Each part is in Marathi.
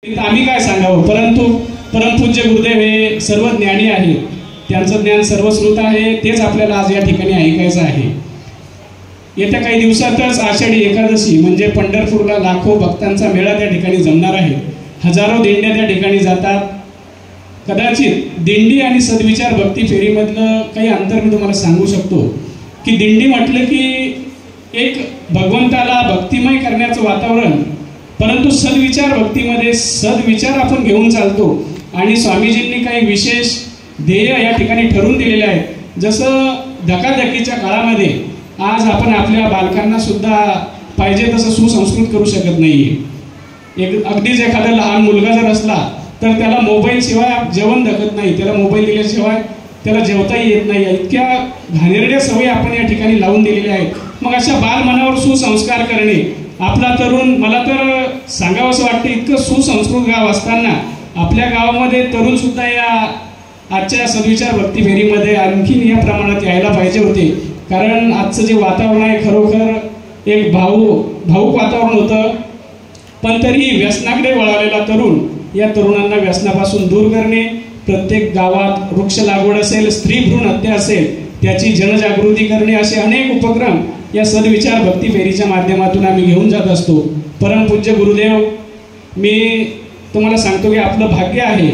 आम्ही काय सांगावं, परंतु परमपूज्य गुरुदेव हे सर्व ज्ञानी आहे, त्यांचं ज्ञान सर्वश्रुत आहे, तेच आपल्याला आज या ठिकाणी ऐकायचं आहे। येत्या काही दिवसातच आषाढी एकादशी म्हणजे पंढरपूरला लाखो भक्तांचा मेळा त्या ठिकाणी जमणार आहे। हजारो दिंड्या त्या ठिकाणी जातात। कदाचित दिंडी आणि सद्विचार भक्ती फेरीमधलं काही अंतर मी तुम्हाला सांगू शकतो की दिंडी म्हटलं की एक भगवंताला भक्तिमय करण्याचं वातावरण, परंतु सद्विचार भक्तीमध्ये सद्विचार आपण घेऊन चालतो आणि स्वामीजींनी काही विशेष ध्येय या ठिकाणी ठरवून दिलेले आहेत। जसं धकाधकीच्या काळामध्ये आज आपण आपल्या बालकांना सुद्धा पाहिजे तसं सुसंस्कृत करू शकत नाही। अगदीच एखादा लहान मुलगा जर असला तर त्याला मोबाईल शिवाय जेवण धकत नाही, त्याला मोबाईल दिल्याशिवाय त्याला जेवताही येत नाही। इतक्या घाणेरड्या सवयी आपण या ठिकाणी लावून दिलेल्या आहेत। मग अशा बालमनावर सुसंस्कार करणे आपला तरुण, मला तर सांगावंसं वाटतं, इतकं सुसंस्कृत गाव असताना आपल्या गावामध्ये तरुण सुद्धा या आजच्या सद्विचार भक्ती फेरीमध्ये आणखीन या प्रमाणात यायला पाहिजे होते। कारण आजचं जे वातावरण आहे खरोखर एक भाऊक वातावरण होतं, पण तरी व्यसनाकडे वळालेला तरुण, या तरुणांना व्यसनापासून दूर करणे, प्रत्येक गावात वृक्ष लागवड असेल, स्त्री भ्रूण हत्या असेल, त्याची जनजागृती करणे, असे अनेक उपक्रम या सद्विचार भक्ती फेरीच्या माध्यमातून आम्ही घेऊन जात असतो। परमपूज्य गुरुदेव, मी तुम्हाला सांगतो की आपलं भाग्य आहे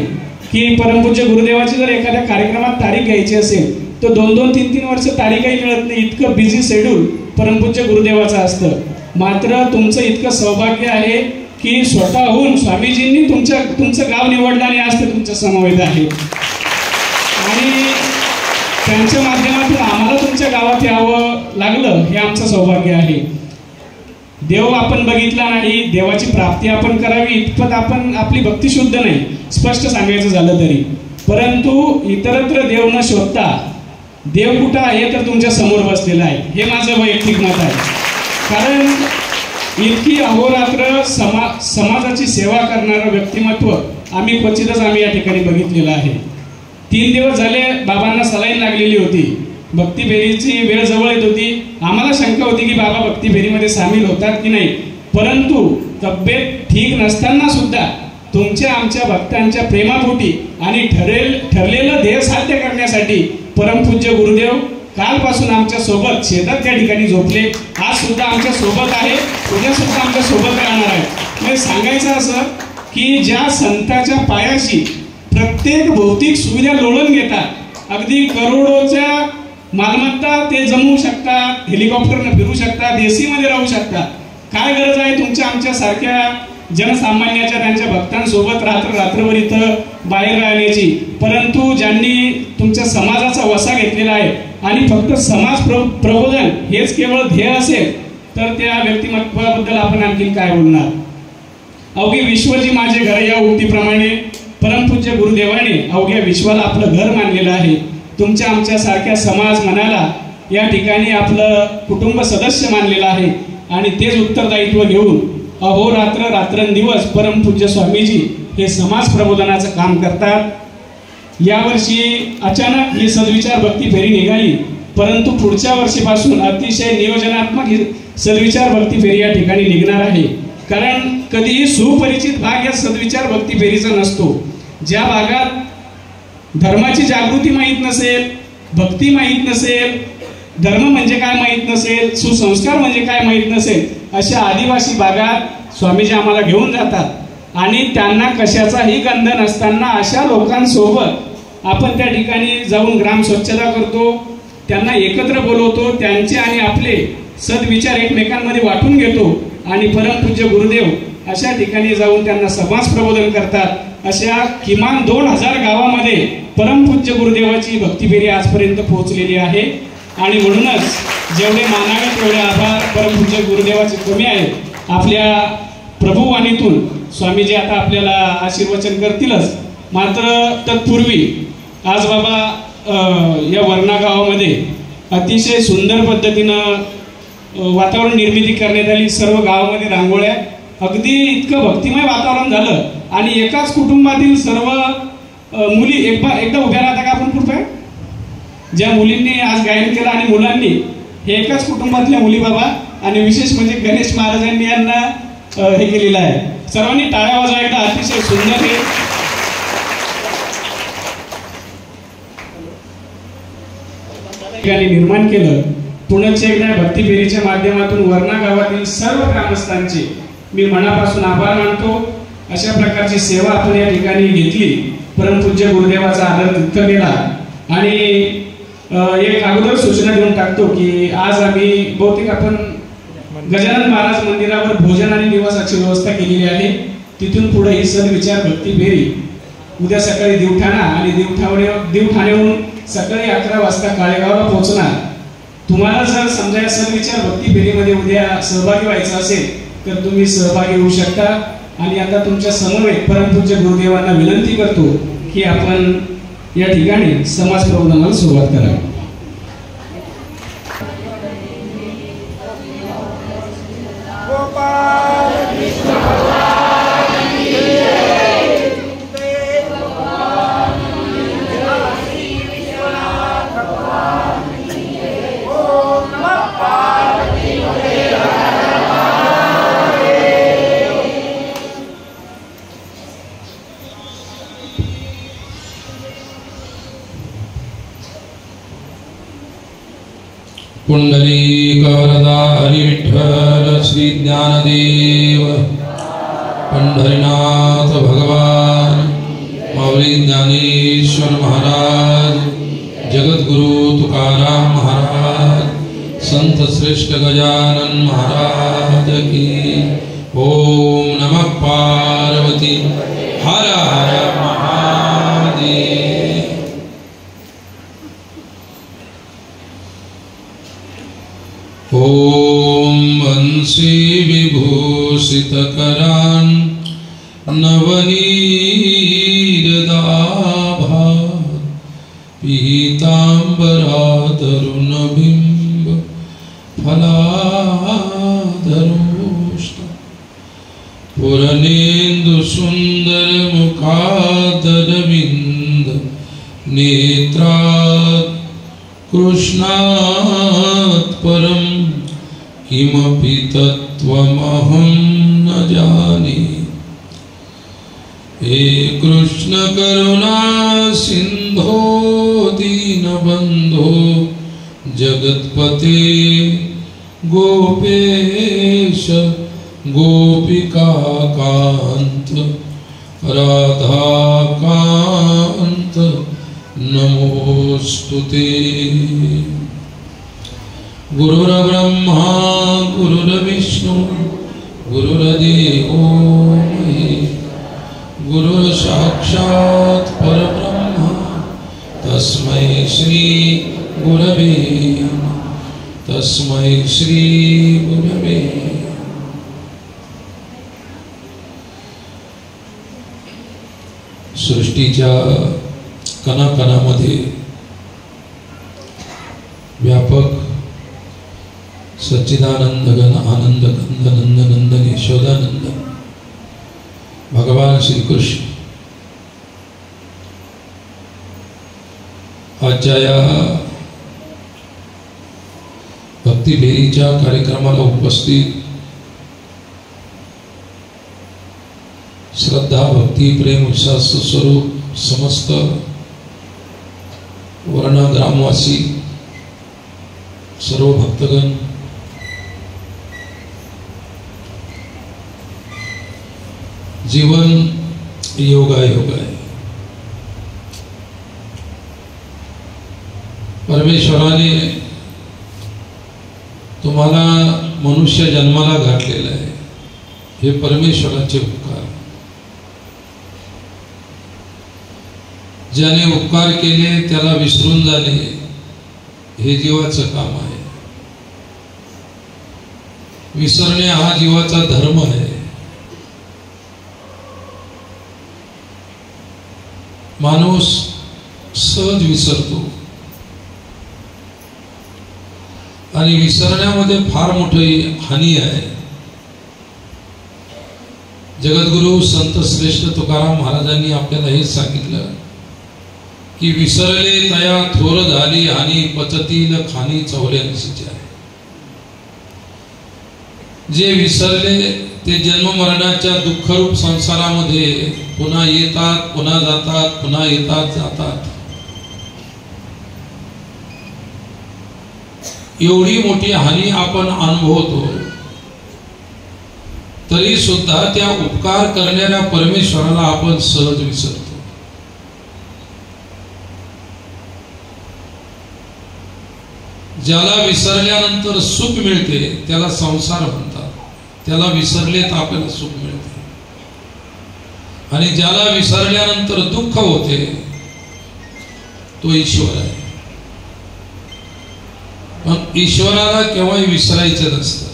की परमपूज्य गुरुदेवाची जर एखाद्या कार्यक्रमात तारीख घ्यायची असेल तर 2-2, 3-3 वर्ष तारीखही मिळत नाही, इतकं बिझी शेड्यूल परमपूज्य गुरुदेवाचं असतं। मात्र तुमचं इतकं सौभाग्य आहे की स्वतःहून स्वामीजींनी तुमचं गाव निवडलं आणि आज ते तुमच्या समवेत आहे आणि त्यांच्या माध्यमातून आम्हाला तुमच्या गावात यावं लागलं, हे आमचं सौभाग्य आहे। देव आपण बघितला नाही, देवाची प्राप्ती आपण करावी इतपत आपण आपली भक्ती शुद्ध नाही, स्पष्ट सांगायचं झालं तरी। परंतु इतरत्र देव न शोधता देव कुठं आहे तर तुमच्या समोर बसलेला आहे, हे माझं वैयक्तिक मत आहे। कारण इतकी अहोरात्र समाजाची सेवा करणारं व्यक्तिमत्व आम्ही क्वचितच या ठिकाणी बघितलेलं आहे। 3 दिवस झाले बाबांना सलाईन लागलेली होती, भक्ती फेरीची वेळ जवळ येत होती। आम्हाला शंका होती की बाबा भक्ती फेरीमध्ये सामील होतात की नाही, परंतु तब्येत ठीक नसताना सुद्धा तुमच्या आमच्या भक्तांच्या प्रेमापोटी आणि ठरलेलं ध्येय साध्य करण्यासाठी परमपूज्य गुरुदेव कालपासून आमच्या सोबत शेतात त्या ठिकाणी झोपले, आज सुद्धा आमच्या सोबत आहे, उद्या सुद्धा आमच्या सोबत राहणार आहे। म्हणजे सांगायचं असं की ज्या संताच्या पायाशी प्रत्येक भौतिक सुविधा लोळून घेतात, अगदी करोडोच्या मालमत्ता ते जमवू शकतात, हेलिकॉप्टरने फिरू शकतात, एसी मध्ये राहू शकतात, काय गरज आहे तुमच्या आमच्या सारख्या जनसामान्याच्या त्यांच्या भक्तांसोबत रात्रभर इथं बाहेर राहण्याची। परंतु ज्यांनी तुमच्या समाजाचा वसा घेतलेला आहे आणि फक्त समाज प्रबोधन हेच केवळ ध्येय असेल तर त्या व्यक्तिमत्वाबद्दल आपण आणखी काय बोलणार। अवघे विश्वजी माझे घर या उक्तीप्रमाणे परमपूज्य गुरुदेवाने अवघ्या विश्वाला आपलं घर मानलेलं आहे। तुमच्या आमच्या सारख्या समाज मनाला या ठिकाणी आपलं कुटुंब सदस्य मानलेलं आहे आणि तेच उत्तरदायित्व घेऊन अहोरात्र रात्रंदिवस परमपूज्य स्वामीजी हे समाज प्रबोधनाचं काम करतात। यावर्षी अचानक ही सद्विचार भक्ती फेरी निघाली, परंतु पुढच्या वर्षीपासून अतिशय नियोजनात्मक ही सद्विचार भक्ती फेरी या ठिकाणी निघणार आहे। कारण कधीही सुपरिचित भाग या सद्विचार भक्ती फेरीचा नसतो। ज्या भागात धर्माची जागृती माहीत नसेल, भक्ती माहीत नसेल, धर्म म्हणजे काय माहीत नसेल, सुसंस्कार म्हणजे काय माहीत नसेल, अशा आदिवासी भागात स्वामीजी आम्हाला घेऊन जातात आणि त्यांना कशाचाही गंध नसताना अशा लोकांसोबत आपण त्या ठिकाणी जाऊन ग्राम स्वच्छता करतो, त्यांना एकत्र बोलवतो, त्यांचे आणि आपले सद्विचार एकमेकांमध्ये वाटून घेतो आणि परमपूज्य गुरुदेव अशा ठिकाणी जाऊन त्यांना समाज प्रबोधन करतात। अशा किमान 2000 गावामध्ये परमपूज्य गुरुदेवाची भक्ती फेरी आजपर्यंत पोहोचलेली आहे आणि म्हणूनच जेवढे मानावे तेवढे आभार परमपूज्य गुरुदेवाचे कमी आहेत। आपल्या प्रभुवाणीतून स्वामीजी आता आपल्याला आशीर्वचन करतीलच, मात्र तत्पूर्वी आज बाबा या वर्णा गावामध्ये अतिशय सुंदर पद्धतीनं वातावरण निर्मिती करण्यात आली। सर्व गावामध्ये रांगोळ्या, अगदी इतकं भक्तिमय वातावरण झालं आणि एकाच कुटुंबातील सर्व मुली एकदा उभ्या राहता का आपण कृपया, ज्या मुलींनी आज गायन केलं आणि मुलांनी, हे एकाच कुटुंबातल्या मुली बाबा, आणि विशेष म्हणजे गणेश महाराजांनी यांना हे केलेलं आहे, सर्वांनी टाळ्या वाजवा एकदा. अतिशय सुंदर हे ठिकाणी निर्माण केलं. पुनश्च एकदा भक्ती फेरीच्या माध्यमातून वरणा गावातील सर्व ग्रामस्थांचे मी मनापासून आभार मानतो. अशा प्रकारची सेवा आपण या ठिकाणी घेतली. परमपूज्य गुरुदेवाचा आदर तितका केला. आणि एक अगोदर सूचना देऊन टाकतो की आज आम्ही बहुतेक आपण गजानन महाराज मंदिरावर भोजन आणि निवासाची व्यवस्था केलेली आहे. तिथून पुढे ही सद्विचार भक्ती फेरी उद्या सकाळी देवठाणा आणि देवठाण्याहून सकाळी 11 वाजता काळेगावला पोहोचणार. तुम्हाला जर समजा या सद्विचार भक्ती फेरीमध्ये उद्या सहभागी व्हायचं असेल तर तुम्ही सहभागी होऊ शकता. आणि आता तुमच्या समवेत परमपूज्य गुरुदेवांना विनंती करतो की आपण या ठिकाणी समाज प्रबोधनाला सुरुवात करावी. पुंडलिक वरदा हरि विठ्ठल श्री ज्ञानदेव पंढरीनाथ भगवान माऊली ज्ञानेश्वर महाराज जगद्गुरु तुकाराम महाराज संत श्रेष्ठ गजानन महाराज की. ओम नमः पार्वती हर हर महादेव. ओम वंशी विभूषित करान नवनीरदाभा पीतांबरा तरुण बिंब फलाधरोष्ट पुरनेन्दु सुंदर मुखादरविंद नेत्रात् कृष्णात् परम किमपि तत्त्वमहं न जाने. हे कृष्ण करुणा सिंधो दीनबंधो जगत्पते गोपेश गोपिका कांत राधा कांत नमोस्तुते. गुरुर्ब्रह्मा गुरुर्विष्णु गुरुर्देवो महेश्वरः गुरुर्साक्षात् परब्रह्म तस्मै श्री गुरवे तस्मै श्री गुरवे. सृष्टीच्या कणाकणामध्ये व्यापक सच्चिदानंद घन आनंद कंद नंद नंदन यशोदानंद भगवान श्री कृष्ण आजच्या या भक्ती फेरीच्या कार्यक्रमाला उपस्थित श्रद्धा भक्ती प्रेम विश्वास स्वरूप समस्त वर्ण ग्रामवासी सर्व भक्तगण जीवन योगायोग आहे. परमेश्वराने तुम्हाला मनुष्य जन्माला घातलेला आहे. हे परमेश्वराचे उपकार. ज्याने उपकार केले त्याला विसरून जाणे हे जीवाचं काम आहे. विसरणे हा जीवाचा धर्म आहे. माणूस सहज विसरतो आणि विसरण्यामध्ये फार मोठी हानी आहे. जगद्गुरु संत श्रेष्ठ तुकाराम महाराजांनी आपल्याला हे सांगितलं की विसरले तया थोर झाली हानी पचतील खानी 84 आहे. जे विसरले ते जन्म मरणाच्या दुःखरूप संसारामध्ये पुन्हा येतात, पुन्हा जातात, पुन्हा येतात, जातात. एवढी मोठी हानी आपण अनुभवतो, तरी सुद्धा त्या उपकार करणाऱ्या परमेश्वराला आपण सहज विसरतो. ज्याला विसरल्यानंतर सुख मिळते त्याला संसार म्हणतात, त्याला विसरले तर आपल्याला सुख मिळते. आणि ज्याला विसरल्यानंतर दुःख होते तो ईश्वर आहे. पण ईश्वराला केव्हाही विसरायचं नसतं.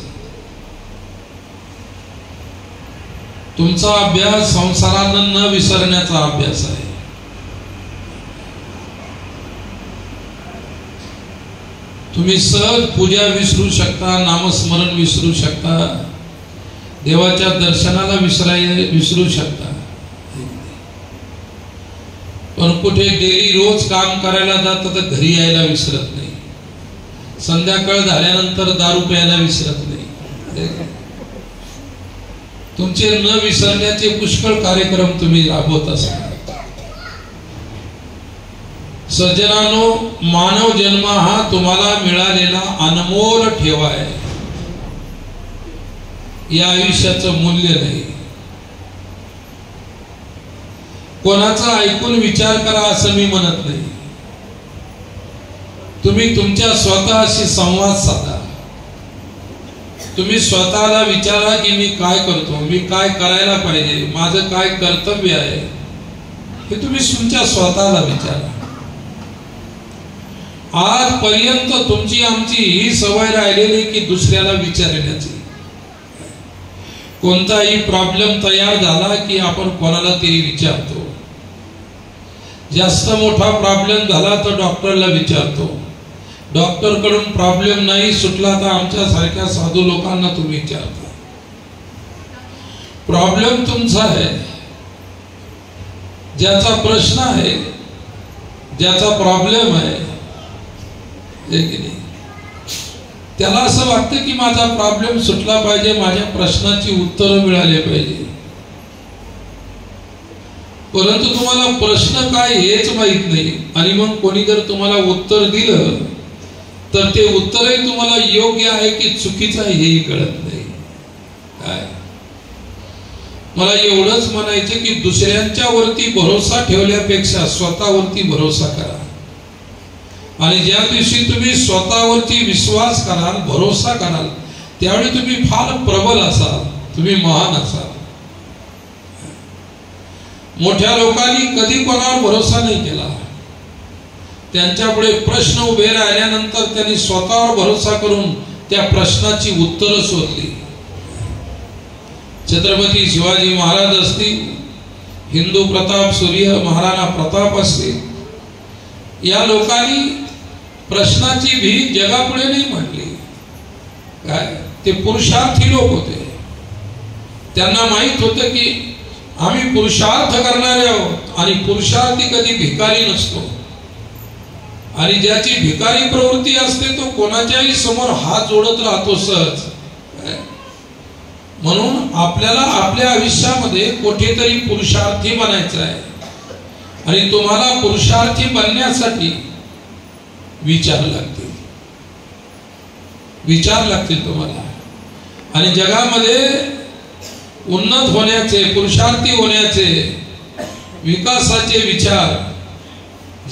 तुमचा अभ्यास संसाराला न विसरण्याचा अभ्यास आहे. तुम्ही सहज पूजा विसरू शकता, नामस्मरण विसरू शकता, देवाच्या दर्शनाला विसरू शकता. पण कुठे डेली रोज काम करायला जातं तर घरी यायला विसरत नाही, संध्याकाळ झाल्यानंतर दारू प्यायला विसरत नाही. तुमचे न विसरण्याचे पुष्कळ कार्यक्रम तुम्ही राबवत असता. सज्जनांनो, मानव जन्म हा तुम्हाला मिळालेला अनमोल ठेवा आहे. या आयुष्याचं मूल्य नाही. कोणाचा ऐकून विचार करा असं मी म्हणत नाही. तुम्ही तुमच्या स्वतःशी संवाद साधा. तुम्ही स्वतःला विचारा की मी काय करतो, मी काय करायला पाहिजे, माझं काय कर्तव्य आहे, हे तुम्ही तुमच्या स्वतःला विचारा. आजपर्यंत तुमची आमची ही सवय राहिलेली की दुसऱ्याला विचारण्याची. कोणताही प्रॉब्लेम तयार झाला की आपण कोणाला तरी विचारतो. जास्त मोठा प्रॉब्लेम झाला तर डॉक्टरला विचारतो. डॉक्टर कडून प्रॉब्लेम नाही सुटला तर आमच्या सारख्या साधू लोकांना तुम्ही विचारता. प्रॉब्लेम तुमचा आहे, ज्याचा प्रश्न आहे, ज्याचा प्रॉब्लेम आहे, त्याला असं वाटतं की माझा प्रॉब्लेम सुटला पाहिजे, माझ्या प्रश्नाची उत्तरं मिळाली पाहिजे. परंतु तुम्हाला प्रश्न काय हेच माहित नाही. आणि मग कोणी जर तुम्हाला उत्तर दिलं तर ते उत्तरही तुम्हाला योग्य आहे की चुकीचं आहे हेही कळत नाही. काय मला एवढंच म्हणायचं की दुसऱ्यांच्या वरती भरोसा ठेवल्यापेक्षा स्वतःवरती भरोसा करा. आणि ज्या दिवशी तुम्ही स्वतःवरती विश्वास कराल, भरोसा कराल, त्यावेळी तुम्ही फार प्रबल असाल, तुम्ही महान असाल. मोठ्या लोकांनी कधी कोणावर भरोसा नाही केला. त्यांच्यापुढे प्रश्न उभे राहिल्यानंतर त्यांनी स्वतःवर भरोसा करून त्या प्रश्नाची उत्तरं शोधली. छत्रपती शिवाजी महाराज असतील, हिंदू प्रताप सूर्य महाराणा प्रताप असतील, या लोकांनी प्रश्नाची भीती जगापुढे नाही मांडली. काय ते पुरुषार्थी लोक होते. त्यांना माहित होतं की आम्ही पुरुषार्थ करणारे आहोत आणि पुरुषार्थी कधी भिकारी नसतो. आणि ज्याची भिकारी प्रवृत्ती असते तो कोणाच्याही समोर हात जोडत राहतो सहज. म्हणून आपल्याला आपल्या आयुष्यामध्ये कुठेतरी पुरुषार्थी बनायचं आहे. आणि तुम्हाला पुरुषार्थी बनण्यासाठी विचार लागतील, विचार लागतील तुम्हाला. आणि जगामध्ये उन्नत होण्याचे, पुरुषार्थी होण्याचे, विकासाचे विचार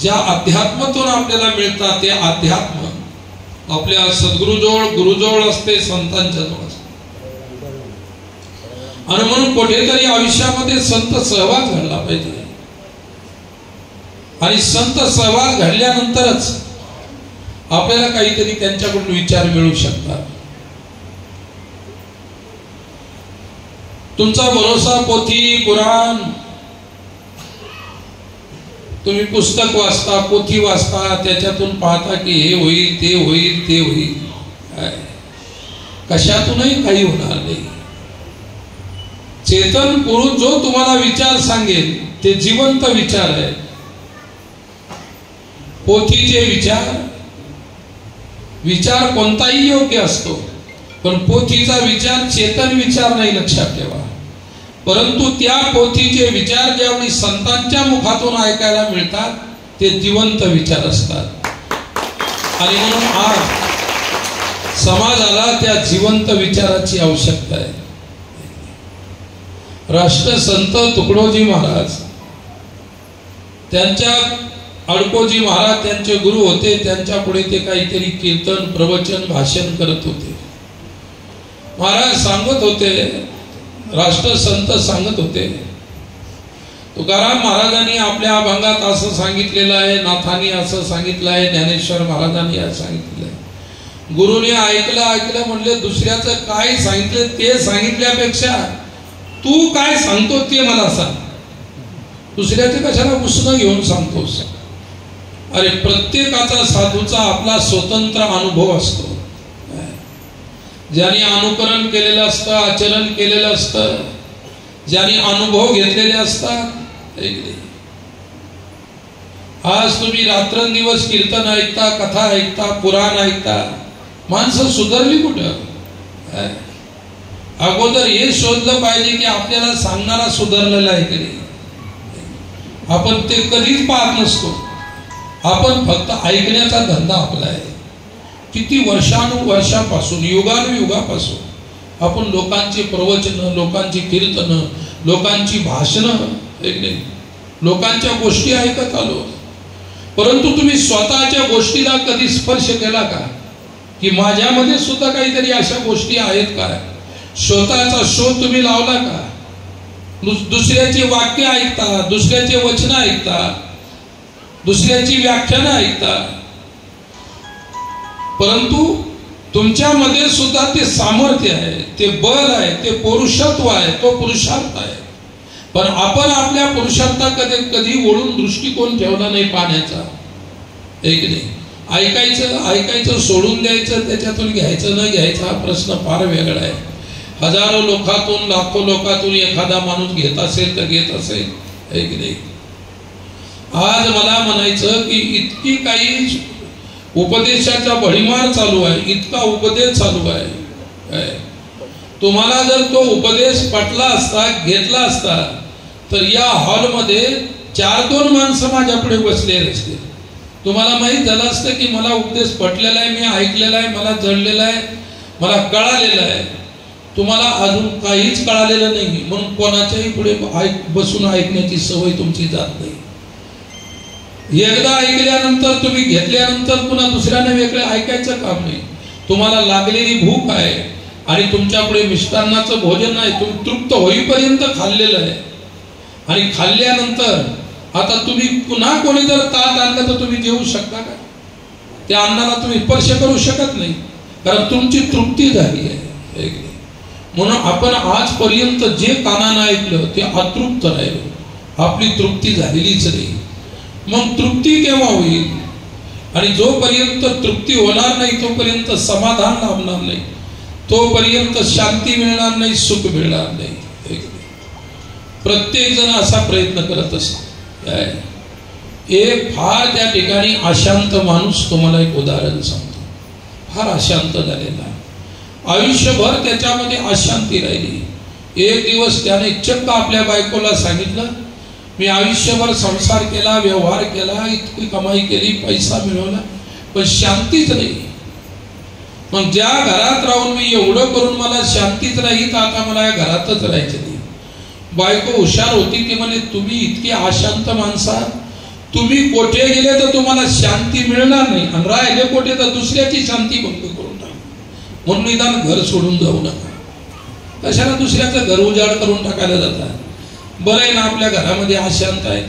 ज्या अध्यात्मातून आपल्याला मिळतात ते अध्यात्म आपल्या सद्गुरूजवळ, गुरुजवळ असते, संतांच्या जवळ असते. आणि म्हणून कुठेतरी आयुष्यामध्ये संत सहवास घडला पाहिजे. आणि संत सहवास घडल्यानंतरच आपल्याला काहीतरी त्यांच्याकडून विचार मिळू शकतात. तुमचा भरोसा पोथी, कुराण, तुम्ही पुस्तक वाचता, पोथी वाचता, त्याच्यातून पाहता की हे होईल, ते होईल, ते होईल. कशातूनही काही होणार नाही. चेतन पुरुष जो तुम्हाला विचार सांगेल ते जिवंत विचार आहे. पोथीचे विचार कोणताही योग्य असतो, पण पोथीचा विचार चेतन विचार नाही, लक्षात ठेवा. परंतु त्या पोथीचे विचार ज्यावेळी संतांच्या मुखातून ऐकायला मिळतात ते जिवंत विचार असतात. आणि म्हणून आज समाजाला त्या जिवंत विचाराची आवश्यकता आहे. राष्ट्रसंत तुकडोजी महाराज, त्यांच्या अडकोजी महाराज त्यांचे गुरु होते. त्यांच्या पुढे ते काहीतरी कीर्तन, प्रवचन, भाषण करत होते. महाराज सांगत होते, राष्ट्रसंत सांगत होते, तुकाराम महाराजांनी आपल्या अभंगात असं सांगितलेलं आहे, नाथांनी असं सांगितलं आहे, ज्ञानेश्वर महाराजांनी असं सांगितलं आहे. गुरुने ऐकलं म्हणले, दुसऱ्याचं काय सांगितलं ते सांगितल्यापेक्षा तू काय सांगतो ते मला सांग. दुसऱ्याचे कशाला उसनं घेऊन सांगतोस? अरे प्रत्येकाचा साधूचा आपला स्वतंत्र अनुभव असतो. ज्याने अनुकरण केलेलं असतं, आचरण केलेलं असतं, ज्याने अनुभव घेतलेले असतात. आज तुम्ही रात्रंदिवस कीर्तन ऐकता, कथा ऐकता, पुराण ऐकता, माणसं सुधारली कुठं? अगोदर हे शोधलं पाहिजे की आपल्याला सांगणारा सुधारलेला आहे की नाही. आपण ते कधीच पाहत नसतो. आपण फक्त ऐकण्याचा धंदा आपला आहे. किती वर्षानुवर्षापासून, युगानुयुगापासून आपण लोकांची प्रवचन, लोकांची कीर्तन, लोकांची भाषणं, लोकांच्या गोष्टी ऐकत आलो. परंतु तुम्ही स्वतःच्या गोष्टीला कधी स्पर्श केला का? की माझ्यामध्ये सुद्धा काहीतरी अशा गोष्टी आहेत का? स्वतःचा शोध तुम्ही लावला का? दुसऱ्याची वाक्य ऐकता, दुसऱ्याचे वचन ऐकता, दुसऱ्याची व्याख्यानं ऐकता, परंतु तुमच्यामध्ये सुद्धा ते सामर्थ्य आहे, ते बल आहे, ते पौरुषत्व आहे, तो पुरुषार्थ आहे. पण आपण आपल्या पुरुषार्थाकडे कधी वळून दृष्टिकोन ठेवला नाही पाहण्याचा. एक नाही, ऐकायचं सोडून द्यायचं, त्याच्यातून घ्यायचं न घ्यायचा हा प्रश्न फार वेगळा आहे. हजारो लोकातून, लाखो लोकातून एखादा माणूस घेत असेल तर घेत असेल. एक नाही, आज मला म्हणायचं की इतकी काही उपदेशाचा भडीमार चालू आहे, इतका उपदेश चालू आहे. तुम्हाला जर तो उपदेश पटला असता, घेतला असता, तर या हॉलमध्ये 4-2 माणसं माझ्या पुढे बसलेले असते. तुम्हाला माहित झालं असतं की मला उपदेश पटलेला आहे, मी ऐकलेला आहे, मला जडलेला आहे, मला कळालेलं आहे. तुम्हाला अजून काहीच कळालेलं नाही, म्हणून कोणाच्याही पुढे बसून ऐकण्याची सवय तुमची जात नाही. एकदा ऐकल्यानंतर, तुम्ही घेतल्यानंतर पुन्हा दुसऱ्याने वेगळे ऐकायचं काम नाही. तुम्हाला लागलेली भूक आहे आणि तुमच्या पुढे मिष्टान्नाचं भोजन आहे, तुम्ही तृप्त होईपर्यंत खाल्लेलं आहे. आणि खाल्ल्यानंतर आता तुम्ही पुन्हा कोणी जर ताट आणलं तर तुम्ही जेवू शकता का? त्या अन्नाला तुम्ही स्पर्श करू शकत नाही, कारण तुमची तृप्ती झाली आहे. म्हणून आपण आजपर्यंत जे कानानं ऐकलं ते अतृप्त राहिलो, आपली तृप्ती झालेलीच नाही. मग तृप्ती केव्हा होईल? आणि जोपर्यंत तृप्ती होणार नाही तोपर्यंत समाधान लाभणार नाही, तोपर्यंत शांती मिळणार नाही, सुख मिळणार नाही. प्रत्येक जण असा प्रयत्न करत असतो. एक फार त्या ठिकाणी अशांत माणूस, तुम्हाला एक उदाहरण सांगतो, फार अशांत झालेला, आयुष्यभर त्याच्यामध्ये अशांती राहिली. एक दिवस त्याने चक्क आपल्या बायकोला सांगितलं, मी आयुष्यभर संसार केला, व्यवहार केला, इतकी कमाई केली, पैसा मिळवला, पण शांतीच नाही. मग ज्या घरात राहून मी एवढं करून मला शांतीच नाही, तर आता मला या घरातच राहायचं नाही. बायको हुशार होती, ती म्हणे, तुम्ही इतकी अशांत माणसा, तुम्ही कोठे गेले तर तुम्हाला शांती मिळणार नाही, आणि राहिले कोठे तर दुसऱ्याची शांती भंग करून टाका. म्हणून निदान घर सोडून जाऊ नका. कशाला दुसऱ्याचं घर उजाड करून टाकायला जातात? बरं आहे ना, आपल्या घरामध्ये अशांत आहे.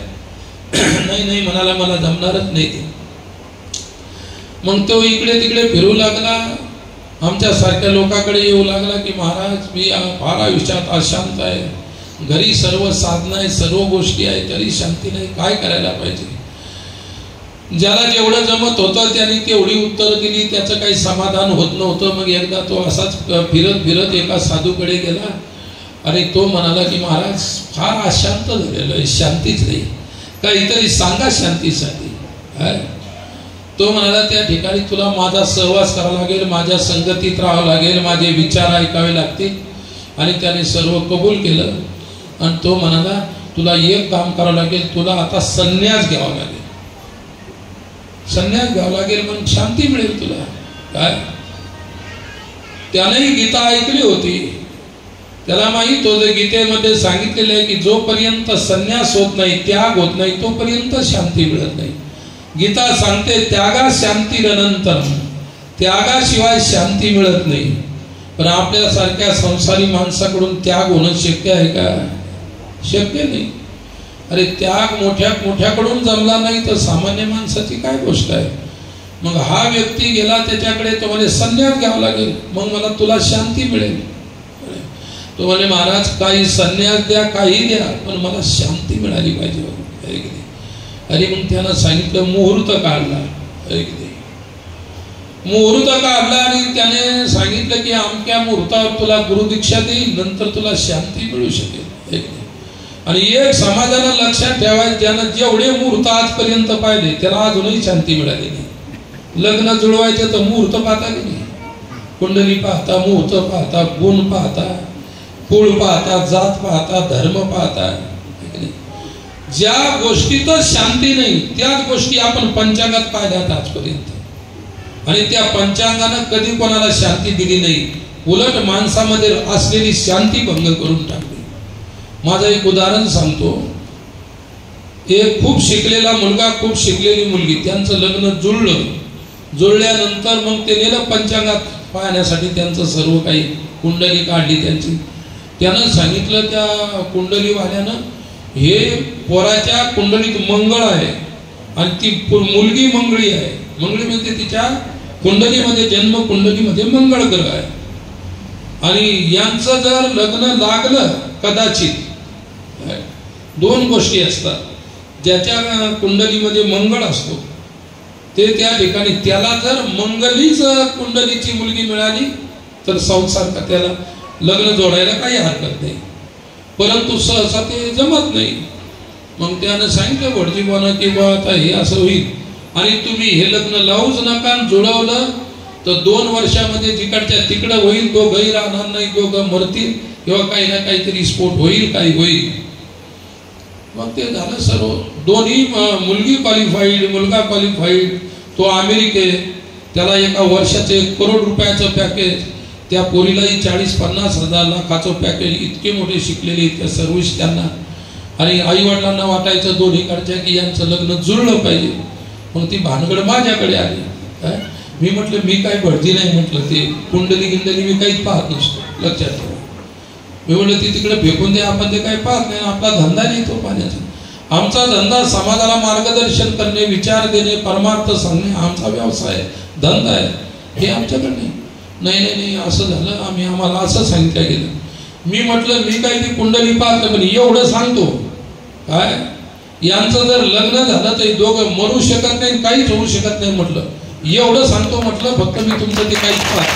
नाही म्हणाला, मला जमणारच नाही ते. मग तो इकडे तिकडे फिरू लागला, आमच्या सारख्या लोकांकडे येऊ लागला की महाराज, मी फार आयुष्यात अशांत आहे, घरी सर्व साधनं आहे, सर्व गोष्टी आहे, तरी शांती नाही, काय करायला पाहिजे? ज्याला जेवढं जमत होतं त्याने तेवढी उत्तर दिली, त्याचं काही समाधान होत नव्हतं. मग एकदा तो असाच फिरत फिरत एका साधूकडे गेला आणि तो म्हणाला की महाराज, फार अशांत झालेलं आहे, शांतीच नाही, काहीतरी सांगा शांतीसाठी. तो म्हणाला त्या ठिकाणी तुला माझा सहवास करावा लागेल, माझ्या संगतीत राहावं लागेल, माझे विचार ऐकावे लागतील. आणि त्याने सर्व कबूल केलं. आणि तो म्हणाला तुला एक काम करावं लागेल, तुला आता संन्यास घ्यावा लागेल, संन्यास घ्यावा लागेल, मग शांती मिळेल तुला. काय त्यानेही गीता ऐकली होती. त्याला माहित होतं गीतेमध्ये सांगितलेलं आहे की जोपर्यंत संन्यास होत नाही, त्याग होत नाही, तोपर्यंत शांती मिळत नाही. गीता सांगते त्यागा शांतीरनंतर, त्यागाशिवाय शांती मिळत नाही. पण आपल्यासारख्या संसारी माणसाकडून त्याग होणं शक्य आहे का? शक्य नाही. अरे त्याग मोठ्याकडून जमला नाही तर सामान्य माणसाची काय गोष्ट आहे. मग हा व्यक्ती गेला त्याच्याकडे, तो म्हणे संन्यास घ्यावा लागेल, मग मला तुला शांती मिळेल. तो म्हणे महाराज काही संन्यास द्या, काही द्या, पण मला शांती मिळाली पाहिजे. अरे मग त्यानं सांगितलं मुहूर्त काढला. मुहूर्त काढला आणि त्याने सांगितलं की अमक्या मुहूर्तावर तुला गुरुदीक्षा देईल, नंतर तुला शांती मिळू शकेल. आणि एक समाजाला लक्षात ठेवायचं, ज्यानं जेवढे मुहूर्त आजपर्यंत पाहिले त्याला अजूनही शांती मिळाली नाही. लग्न जुळवायचं तर मुहूर्त पाहता की नाही, कुंडली पाहता, मुहूर्त पाहता, गुण पाहता, कुळ पाहता, जात पाहता, धर्म पाहता. ज्या गोष्टीतच शांती नाही त्याच गोष्टी आपण पंचांगात पाहिल्यात आजपर्यंत. आणि त्या पंचांगानं कधी कोणाला शांती दिली नाही, उलट माणसामध्ये असलेली शांती भंग करून टाकली. माझं एक उदाहरण सांगतो. एक खूप शिकलेला मुलगा, खूप शिकलेली मुलगी, त्यांचं लग्न जुळलं. जुळल्यानंतर मग ते नेलं पंचांगात पाहण्यासाठी. त्यांचं सर्व काही कुंडली काढली त्यांची. त्यानं सांगितलं त्या कुंडलीवाल्यानं, हे पोराच्या कुंडलीत मंगळ आहे आणि ती मुलगी मंगळी आहे. मंगळी म्हणजे तिच्या कुंडलीमध्ये, जन्म कुंडलीमध्ये मंगळ ग्रह आहे. आणि यांचं जर लग्न लागलं, कदाचित दोन गोष्टी असतात. ज्याच्या कुंडलीमध्ये मंगळ असतो ते त्या ठिकाणी, त्याला जर मंगलीच कुंडलीची मुलगी मिळाली तर संसार का त्याला लग्न जोडायला काही हरकत नाही. परंतु सहसा ते जमत नाही. मग त्यानं सांगितलं भटजीबानं की बा आता हे असं होईल आणि तुम्ही हे लग्न लावूच नका. जुळवलं तर 2 वर्षामध्ये तिकडच्या तिकडं होईल, दोघंही राहणार नाही, दोघं मरतील किंवा काही ना काहीतरी स्फोट होईल, काही होईल. मग ते झालं सर्व. दोन्ही मुलगी क्वालिफाईड, मुलगा क्वालिफाईड. तो अमेरिकेत, त्याला एका वर्षाचं 1 करोड रुपयाचं पॅकेज, त्या पोरीलाही 40-50 हजार लाखाचं पॅकेज. इतके मोठे शिकलेले, इतक्या सर्व्हिस त्यांना. आणि आई वडिलांना वाटायचं दोन्हीकडच्या की यांचं लग्न जुळलं पाहिजे. मग ती भानगड माझ्याकडे आली. काय मी म्हटलं मी काय भटजी नाही, म्हटलं ते कुंडली गिंडली मी काहीच पाहत नसतो, लक्षात ठेवा. मी म्हटलं ती तिकडे फेकून दे, आपण ते काही पाहत नाही, आपला धंदा नाही तो पाण्याचा. आमचा धंदा समाजाला मार्गदर्शन करणे, विचार देणे, परमार्थ सांगणे आमचा व्यवसाय आहे, धंदा आहे. हे आमच्याकडे नाही. नाही असं झालं, आम्हाला असं सांगितलं गेलं. मी म्हटलं मी काही ती कुंडली पाहत पण एवढं सांगतो काय, यांचं जर लग्न झालं तर दोघं मरू शकत नाही, काहीच होऊ शकत नाही. म्हटलं एवढं सांगतो, म्हटलं फक्त मी तुमचं ते काहीच पाहत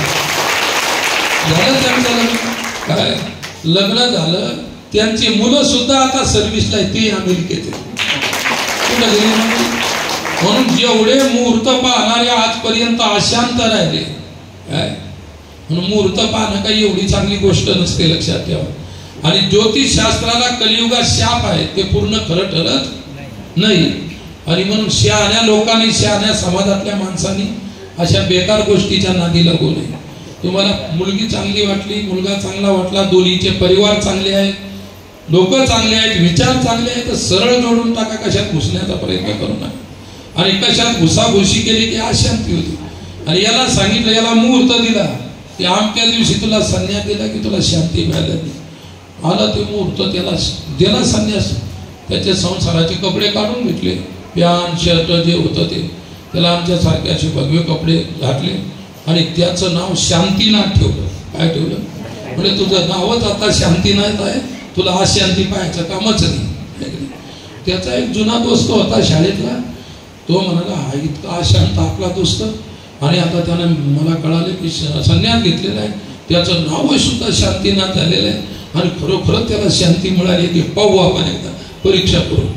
झालं. त्यांचं लग्न काय, लग्न झालं. त्यांची मुलं सुद्धा आता सर्व्हिसला आहे, ती अमेरिकेत. म्हणून जेवढे मुहूर्त पाहणारे आजपर्यंत अशांत राहिले. काय म्हणून मुहूर्त पाहणं काही एवढी चांगली गोष्ट नसते, लक्षात ठेवा. आणि ज्योतिषशास्त्राला कलियुगात शाप आहे, ते पूर्ण खरं ठरत नाही. आणि म्हणून शहाण्या लोकांनी, शहाण्या समाजातल्या माणसांनी अशा बेकार गोष्टीच्या नादी लागू नये. तुम्हाला मुलगी चांगली वाटली, मुलगा चांगला वाटला, दोन्हीचे परिवार चांगले आहेत, लोक चांगले आहेत, विचार चांगले आहेत, तर सरळ जोडून टाका. कशात घुसण्याचा प्रयत्न करू नका. आणि कशात घुसाघुशी केली की अशांती होती. आणि याला सांगितलं, याला मुहूर्त दिला की अमक्या दिवशी तुला संन्यास दिला की तुला शांती मिळाली. आला ते मुहूर्त, त्याला दिला संन्यास. त्याचे संसाराचे कपडे काढून घेतले, पॅन्ट शर्ट जे होतं ते, त्याला आमच्या सारखे असे भगवे कपडे घातले आणि त्याचं नाव शांतीनाथ ठेवलं. काय ठेवलं म्हणजे तुझं नावच आता शांतीनाथ आहे, तुला अशांती पाहायचं कामच नाही. त्याचा एक जुना दोस्त होता शाळेतला, तो म्हणाला हा इतका अशांत आपला दोस्त, आणि आता त्यानं मला कळाले की संन्यास घेतलेला आहे, त्याचं नावच सुद्धा शांतीनाथ झालेलं आहे आणि खरोखरच त्याला शांती मिळाली की पाहू आपण एकदा परीक्षा करून.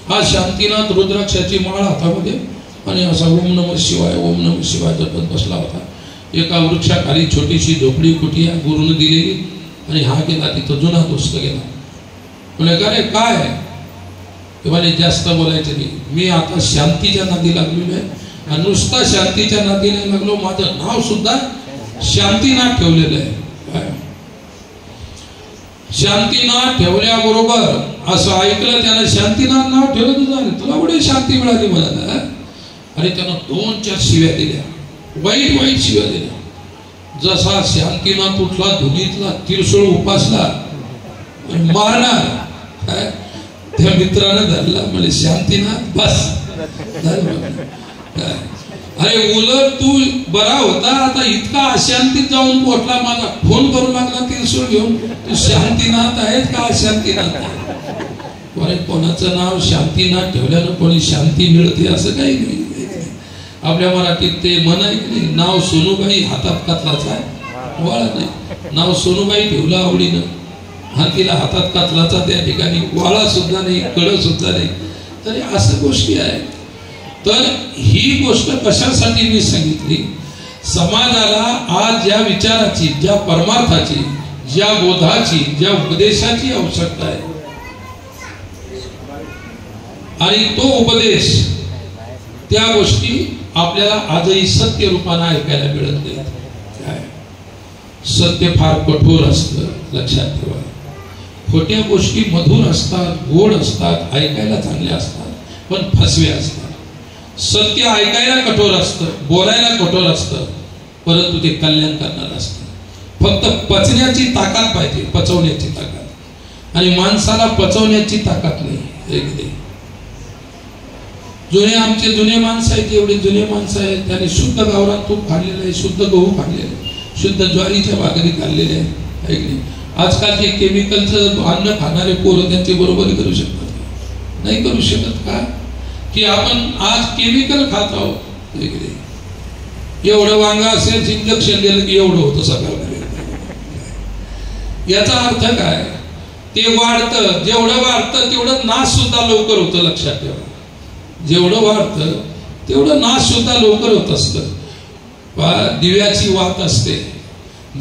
हा शांतीनाथ रुद्राक्षाची माळ हातामध्ये आणि असा ओम नमः शिवाय जपत बसला होता. एका वृक्षाखाली छोटीशी झोपडी कुटिया गुरुने दिलेली आणि हा गेला तिथं जुना दोस्त गेला. म्हणजे का रे काय म्हणे जास्त बोलायचं नाही, मी आता शांतीच्या नादी लागलेलो आहे आणि नुसता शांतीच्या नादी नाही लागलो, माझं नाव सुद्धा शांतीनाथ ठेवलेलं आहे. शांतीनाथ ठेवल्याबरोबर असं ऐकलं त्यानं, शांतीनाथ नाव ठेवलं तुझं, तुला कुठे शांती मिळाली म्हणाला. आणि त्यानं 2-4 शिव्या दिल्या, वाईट शिव्या दिल्या. जसा शांतीनाथ उठला धुनीतला तिरसोळ उपासला मारणार काय त्या मित्रानं धरला, म्हणजे शांतीनाथ बस अरे उलट तू बरा होता, आता इतका अशांतीत जाऊन पोटला, माझा फोन करू लागला तिरसोळ घेऊन, तू शांतीनाथ आहेत का अशांतीनाथ आहे? कोणाचं नाव शांतीनाथ ठेवल्यानं कोणी शांती मिळते असं काही नाही. आपल्या मराठीत ते म्हण आहे की नाही, नाव सोनूबाई हातात कातलाचा आहे, वाळा नाही. नाव सोनूबाई ठेवलं आवडीनं, हा तिला हातात कातलाचा त्या ठिकाणी वाळा सुद्धा नाही, कळ सुद्धा नाही. तरी असं गोष्टी आहे. तर ही गोष्ट कशासाठी मी सांगितली, समाजाला आज ज्या विचाराची, ज्या परमार्थाची, ज्या बोधाची, ज्या उपदेशाची आवश्यकता आहे आणि तो उपदेश त्या गोष्टी आपल्याला आजही सत्य रूपाने ऐकायला मिळत नाही. सत्य फार कठोर असतं, लक्षात ठेवा. खोट्या गोष्टी मधुर असतात, गोड असतात, ऐकायला चांगल्या असतात, पण फसव्या असतात. सत्य ऐकायला कठोर असतं, बोलायला कठोर असतं, परंतु ते कल्याण करणार असतं. फक्त पचण्याची ताकद पाहिजे, पचवण्याची ताकद. आणि माणसाला पचवण्याची ताकद नाही. आमचे जुने माणसं आहेत, एवढे जुने माणसं आहेत, त्यांनी शुद्ध गावरान तूप खाल्लेलं आहे, शुद्ध गहू खाल्लेले आहे, शुद्ध ज्वारीच्या भाकरी खाल्लेल्या आहे. आजकालचे केमिकलचं अन्न खाणारे पोरं त्यांची बरोबरी करू शकतात? नाही करू शकत. का की आपण आज केमिकल खात आहोत. एवढं वांगा असेल, इंजेक्शन दिलं की एवढं होतं सकाळ. याचा अर्थ काय, ते वाढतं, जेवढं वाढतं तेवढं नाश सुद्धा लवकर होतं. लक्षात ठेवा, जेवढं वाढतं तेवढं नाश सुद्धा लवकर होत असतं. दिव्याची वात असते,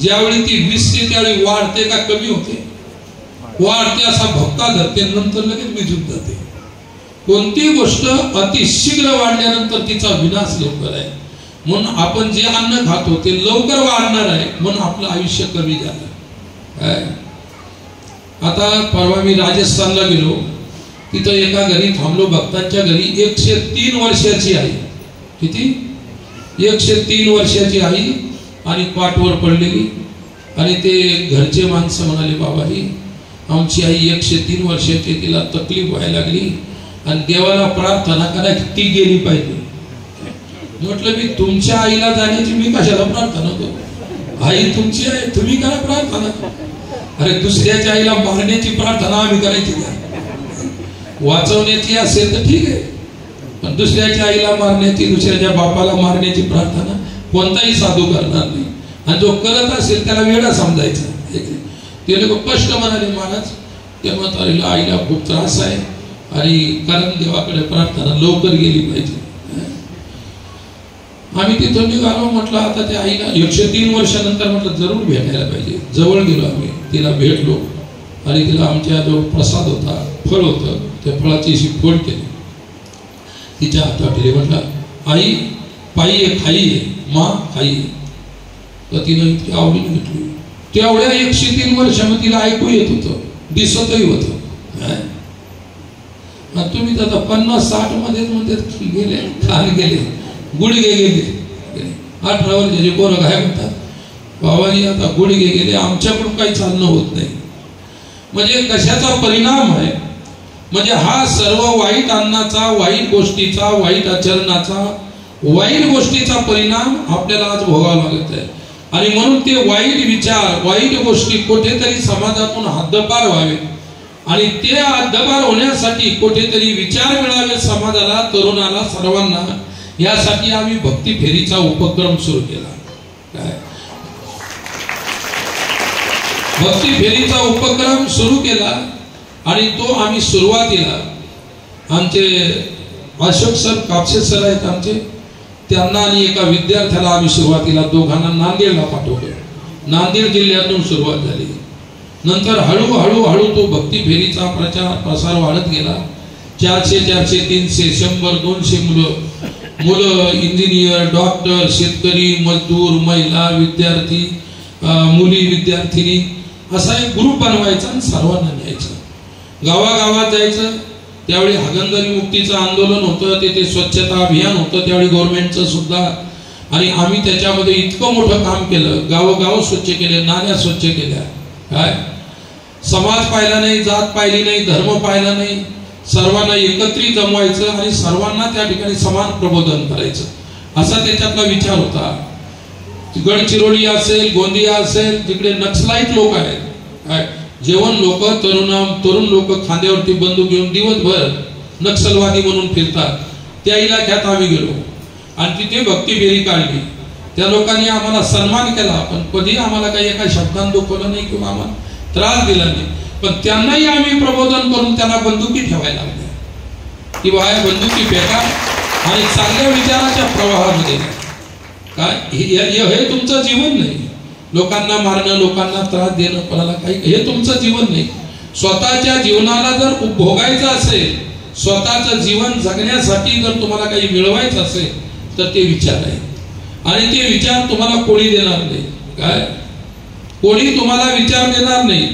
ज्यावेळी ती विजते त्यावेळी वाढते का कमी होते? वाढते, असा भक्का धरते, नंतर लगेच विझून जाते. कोणती गोष्ट अतिशीघ्र वाढल्यानंतर तिचा विनाश लवकर आहे. म्हणून आपण जे अन्न खातो ते लवकर वाढणार आहे, म्हणून आपलं आयुष्य कमी झालं. आता परवा मी राजस्थानला गेलो, तिथं एका घरी थांबलो, भक्तांच्या घरी 103 वर्षाची आई. किती? 103 वर्षाची आई आणि पाठवर पडलेली. आणि ते घरचे माणसं म्हणाले, बाबाजी आमची आई 103 वर्षाची, तिला तकलीफ व्हायला लागली आणि देवाला प्रार्थना करा की ती गेली पाहिजे. म्हटलं मी तुमच्या आईला जाण्याची मी कशाला प्रार्थना करू? आई तुमची आहे, तुम्ही करा प्रार्थना. अरे दुसऱ्याच्या आईला मारण्याची प्रार्थना आम्ही करायची का? वाचवण्याची असेल तर ठीक आहे, पण दुसऱ्याच्या आईला मारण्याची, दुसऱ्याच्या बापाला मारण्याची प्रार्थना कोणताही साधू करणार नाही. आणि जो करत असेल त्याला वेडा समजायचा. ते लोक स्पष्ट म्हणाले, महाराज त्या म्हातारीला आईला खूप त्रास आहे आणि कारण देवाकडे प्रार्थना लवकर गेली पाहिजे. आम्ही तिथून निघालो. म्हटलं आता त्या आईला 103 वर्षानंतर म्हटलं जरूर भेटायला पाहिजे. जवळ गेलो आम्ही, तिला भेटलो आणि तिला आमच्या जो प्रसाद होता, फळ होतं, त्या फळाची अशी फोड केली, तिच्या हातात दिली. म्हटलं आई पायी आहे, खाई आहे, मा खाई आहे. तर तिनं इतकी आवडीने घेतली. तेवढ्या 103 वर्षामध्ये तिला ऐकू येत होतं, दिसतही होतं. तुम्ही आता 50-60 मध्येच म्हणतात गेले, खान गेले, गुडघे गेले. 18 वर्षाचे पोरं काय म्हणतात, बाबाजी आता गुडघे गेले, आमच्याकडून काही चालणं होत नाही. म्हणजे कशाचा परिणाम आहे? म्हणजे हा सर्व वाईट अन्नाचा, वाईट गोष्टीचा, वाईट आचरणाचा, वाईट गोष्टीचा परिणाम आपल्याला आज भोगावा लागत आहे. आणि म्हणून ते वाईट विचार, वाईट गोष्टी कुठेतरी समाजातून हद्दपार व्हावे आणि ते हद्दपार होण्यासाठी कुठेतरी विचार मिळावे समाजाला, तरुणाला, सर्वांना. यासाठी आम्ही भक्ती फेरीचा उपक्रम सुरू केला. काय भक्ती फेरीचा उपक्रम सुरू केला आणि तो आम्ही सुरुवातीला आमचे अशोक सर कापसे सर आहेत आमचे, त्यांना आणि एका विद्यार्थ्याला आम्ही सुरुवातीला दोघांना नांदेडला पाठवलं. नांदेड जिल्ह्यातून सुरुवात झाली. नंतर हळूहळू तो भक्ती फेरीचा प्रसार वाढत गेला. 400, 400, 300, 100, 200 मुलं इंजिनियर, डॉक्टर, शेतकरी, मजदूर, महिला, विद्यार्थी, मुली, विद्यार्थिनी असा एक ग्रुप बनवायचा आणि सर्वांना न्यायचं. गावागावात जायचं. त्यावेळी हागणदारी मुक्तीचं आंदोलन होतं, ते स्वच्छता अभियान होतं त्यावेळी गव्हर्नमेंटचं सुद्धा. आणि आम्ही त्याच्यामध्ये इतकं मोठं काम केलं. गावोगाव स्वच्छ केले, नाल्या स्वच्छ केल्या. काय समाज पाहिला नाही, जात पाहिली नाही, धर्म पाहिला नाही. सर्वांना एकत्रित जमवायचं आणि सर्वांना त्या ठिकाणी समान प्रबोधन करायचं असा त्याच्यातला विचार होता. गडचिरोली असेल, गोंदिया असेल, जिकडे नक्सलाईट लोक आहेत, जेवण लोक, तरुण लोक खांद्यावरती बंदूक घेऊन दिवसभर नक्षलवादी म्हणून फिरतात. त्या इलाक्यात आम्ही गेलो आणि तिथे भक्ती फेरी काढली. त्या लोकांनी आम्हाला सन्मान केला, पण कधी आम्हाला काही एका शब्दांत दुखवलं नाही किंवा आम्हाला त्रास दिला नाही. पण त्यांनाही आम्ही प्रबोधन करून त्यांना बंदुकी ठेवायला लागल्या की बाया बंदुकी फेका आणि चांगल्या विचाराच्या प्रवाहामध्ये. काय हे तुमचं जीवन नाही. लोकांना मारणं, लोकांना त्रास देणं, कोणाला काही, हे तुमचं जीवन नाही. स्वतःच्या जीवनाला जर उपभोगायचं असेल, स्वतःचं जीवन जगण्यासाठी जर तुम्हाला काही मिळवायचं असेल तर ते विचार आहे. आणि ते विचार तुम्हाला कोणी देणार नाही. काय कोणी तुम्हाला विचार देणार नाही.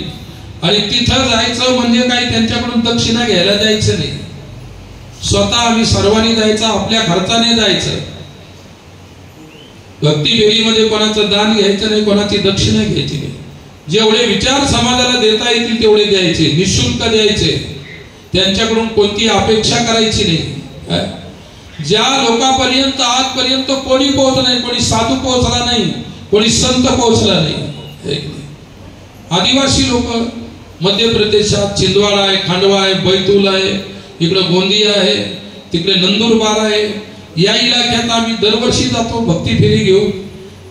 आणि तिथं जायचं म्हणजे काही त्यांच्याकडून दक्षिणा घ्यायला जायचं नाही. स्वतः आम्ही सर्वांनी जायचं, आपल्या खर्चाने जायचं. भक्ती फेरीमध्ये कोणाचं दान घ्यायचं नाही, कोणाची दक्षिणा घ्यायची नाही. जेवढे विचार समाजाला देता येतील तेवढे द्यायचे, निशुल्क द्यायचे. त्यांच्याकडून कोणती अपेक्षा करायची नाही. ज्या लोकांपर्यंत आजपर्यंत कोणी पोहोचलं नाही, कोणी साधू पोहोचला नाही, कोणी संत पोहोचला नाही. आदिवासी लोक मध्य प्रदेशात छिंदवाडा आहे, खांडवा आहे, बैतूल आहे, इकडं गोंदिया आहे, तिकडे नंदुरबार आहे. या इलाक्यात आम्ही दरवर्षी जातो भक्ती फेरी घेऊन.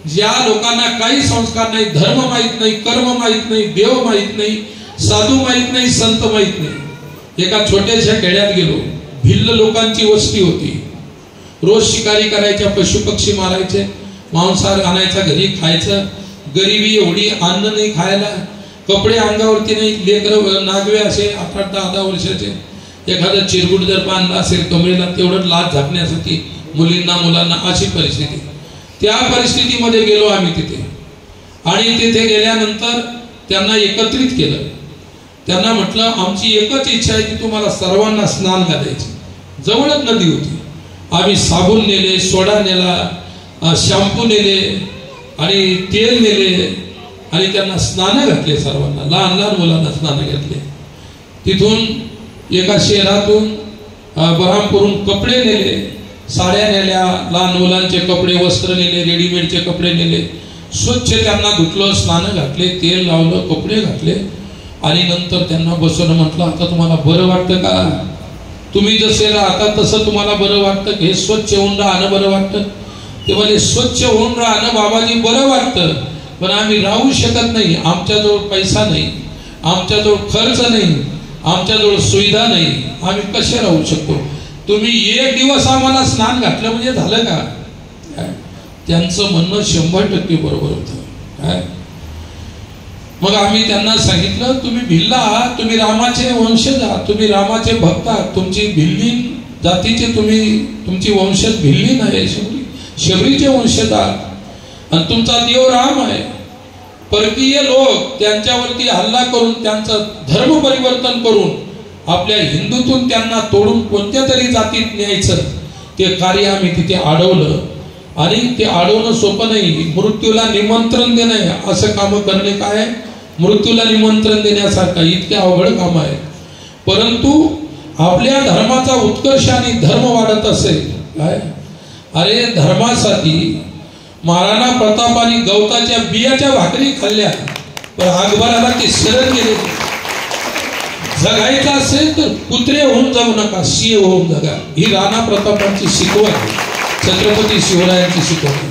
ज्या लोकांना काही संस्कार नाही, धर्म माहित नाही, कर्म माहित नाही, देव माहित नाही, साधू माहित नाही, संत माहित नाही. एका छोट्याशा खेड्यात गेलो. भिल्ल लोकांची वस्ती होती. रोज शिकारी करायच्या, पशुपक्षी मारायचे, मांसाहार आणायचा, घरी खायचं. गरिबी एवढी, अन्न नाही खायला, कपडे अंगावरती नाही. लेकरं नागवे असे 8-10 वर्षाचे. एखादं चिरगुट जर बांधला असेल कमरेला, तेवढं लाच झाकण्यासाठी मुलींना, मुलांना, अशी परिस्थिती. त्या परिस्थितीमध्ये गेलो आम्ही तिथे. आणि तिथे गेल्यानंतर त्यांना एकत्रित केलं. त्यांना म्हटलं आमची एकच इच्छा आहे की तुम्हाला सर्वांना स्नान घालायचे. जवळच नदी होती. आम्ही साबून नेले, सोडा नेला, शॅम्पू नेले आणि तेल नेले आणि त्यांना स्नान घातले. सर्वांना, लहान लहान मुलांना स्नान घातले. तिथून एका शहरातून बरहामपूरून कपडे नेले, साड्या नेल्या, लहान मुलांचे कपडे, वस्त्र नेले, रेडीमेडचे कपडे नेले. स्वच्छ त्यांना धुतलं, स्नान घातले, तेल लावलं, कपडे घातले. आणि नंतर त्यांना बसवलं. म्हटलं आता तुम्हाला बरं वाटतं का? तुम्ही जसे राहता तसं तुम्हाला बरं वाटतं? हे स्वच्छ होऊन राहणं बरं वाटतं? ते म्हणजे स्वच्छ होऊन राहणं बाबाजी बरं वाटतं, पण आम्ही राहू शकत नाही. आमच्याजवळ पैसा नाही, आमच्याजवळ खर्च नाही, आमच्याजवळ सुविधा नाही. आम्ही कसे राहू शकतो? तुम्ही एक दिवस आम्हाला स्नान घातलं म्हणजे झालं का? त्यांचं म्हणणं 100% बरोबर होतं. मग आम्ही त्यांना सांगितलं तुम्ही भिल्ल आहात, तुम्ही रामाचे वंशज आहात, तुम्ही रामाचे भक्त आहात, तुमची भिल्ली जातीचे तुमची वंशज भिल्ली नाही, शबरीचे वंशज आहात आणि तुमचा देव राम आहे. परकीय लोक त्यांच्यावरती हल्ला करून त्यांचं धर्म परिवर्तन करून आपल्या हिंदूतून त्यांना तोडून कोणत्या तरी जातीत न्यायचं, ते कार्य आम्ही तिथे अडवलं. आणि ते अडवणं सोपं नाही. मृत्यूला निमंत्रण देणं असं काम करणे काय मृत्यूला निमंत्रण देण्यासारखं इतके अवघड काम आहे. परंतु आपल्या धर्माचा उत्कर्ष आणि धर्म वाढत असेल काय, अरे धर्मासाठी महाराणा प्रतापांनी गवताच्या बियाच्या भाकरी खाल्ल्या, पण अकबराला ते शरण गेले. जगायचं असेल तर कुत्रे होऊन जाऊ नका, सिंह होऊन जगा. ही राणा प्रतापांची शिकवण, छत्रपती शिवरायांची शिकवण.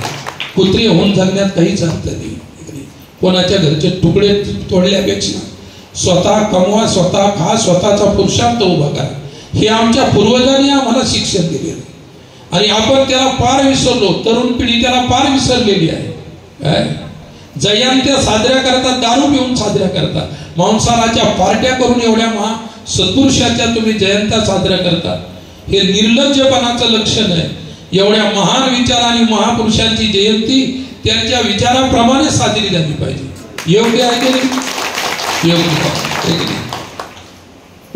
कुत्रे होऊन जगण्यात काहीच अर्थ नाही. कोणाच्या घरचे तुकडे तोडल्यापेक्षा स्वतः कमवा, स्वतः खा, स्वतःचा पुरुषार्थ उभा करा. हे आमच्या पूर्वजांनी आम्हाला शिक्षण दिलेलं आणि आपण त्याला पार विसरलो. तरुण पिढी त्याला पार विसरलेली आहे. जयंत्या साजऱ्या करतात, दारू पिऊन साजऱ्या करतात, मांसाहाराच्या पार्ट्या करून एवढ्या सत्पुरुषाच्या तुम्ही जयंत्या साजऱ्या करता. हे निर्लज्जपणाचं लक्षण आहे. एवढ्या महान विचार आणि महापुरुषांची जयंती त्यांच्या विचाराप्रमाणे साजरी झाली पाहिजे. योग्य आहे की नाही? योग्य आहे.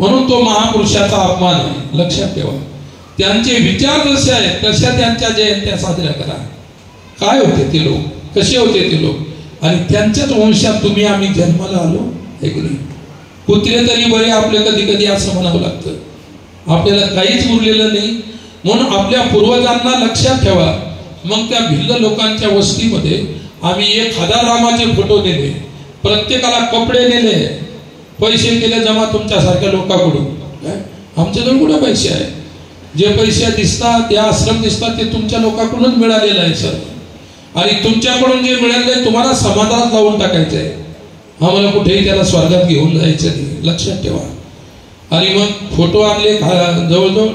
म्हणून तो महापुरुषाचा अपमान आहे, लक्षात ठेवा. त्यांचे विचार जसे आहेत तशा त्यांच्या जयंत्या साजऱ्या करा. काय होते ते लोक, कसे होते ते लोक, आणि त्यांच्याच वंशात तुम्ही आम्ही जन्माला आलो. कुत्रे तरी बरे आपले कधी कधी असं म्हणावं लागतं. आपल्याला काहीच उरलेलं नाही. म्हणून आपल्या पूर्वजांना लक्षात ठेवा. मग त्या भिल्ल लोकांच्या वस्तीमध्ये आम्ही 1000 रामाचे फोटो नेले, प्रत्येकाला कपडे नेले, पैसे केले जमा तुमच्यासारख्या लोकांकडून. आमच्याजवळ कुठे पैसे आहे? जे पैसे दिसतात, ते आश्रम दिसतात, ते तुमच्या लोकांकडूनच मिळालेलं आहे सर. आणि तुमच्याकडून जे मिळाले तुम्हाला समाधानात लावून टाकायचं आहे. आम्हाला कुठेही त्याला स्वर्गात घेऊन जायचं नाही, लक्षात ठेवा. आणि मग फोटो आणले, जवळजवळ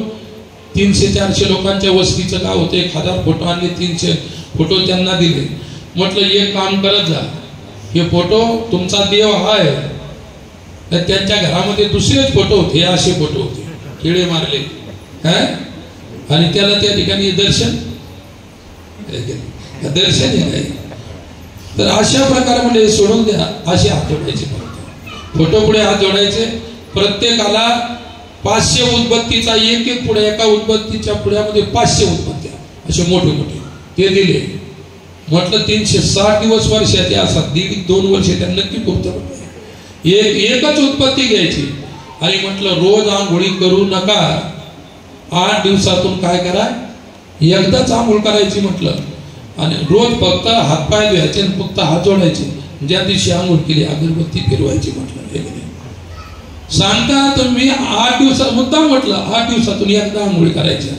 300-400 लोकांच्या वस्तीचं गाव होतं. 1000 फोटो आणले, 300 फोटो त्यांना दिले. म्हटलं एक काम करत जा, हे फोटो तुमचा देव आहे. त्यांच्या घरामध्ये दुसरेच फोटो होते, असे फोटो होते, किडे मारले. आणि त्याला त्या ठिकाणी दर्शन नाही. तर अशा प्रकारे म्हणजे सोडून द्या. असे हात जोडायचे, फोटो पुढे हात जोडायचे. प्रत्येकाला 500 उदबत्तीचा एक पुढे, एका उदबत्तीच्या पुढ्यामध्ये 500 उदबत्त्या असे मोठे मोठे ते दिले. म्हटलं 360 दिवस वर्षाचे असतात, 1.5-2 वर्ष त्यांना नक्की पुरतं. एकच उदबत्ती घ्यायची आणि म्हटलं रोज आंघोळी करू नका. 8 दिवसातून काय करा, एकदाच आंघोळ करायची म्हटलं. आणि रोज फक्त हातपाय धुवायचे आणि फक्त हात जोडायचे. ज्या दिवशी आंघोळ केली अगरबत्ती फिरवायची म्हटलं. सांगता तुम्ही 8 दिवसात मुद्दाम म्हटलं 8 दिवसातून एकदा आंघोळ करायच्या.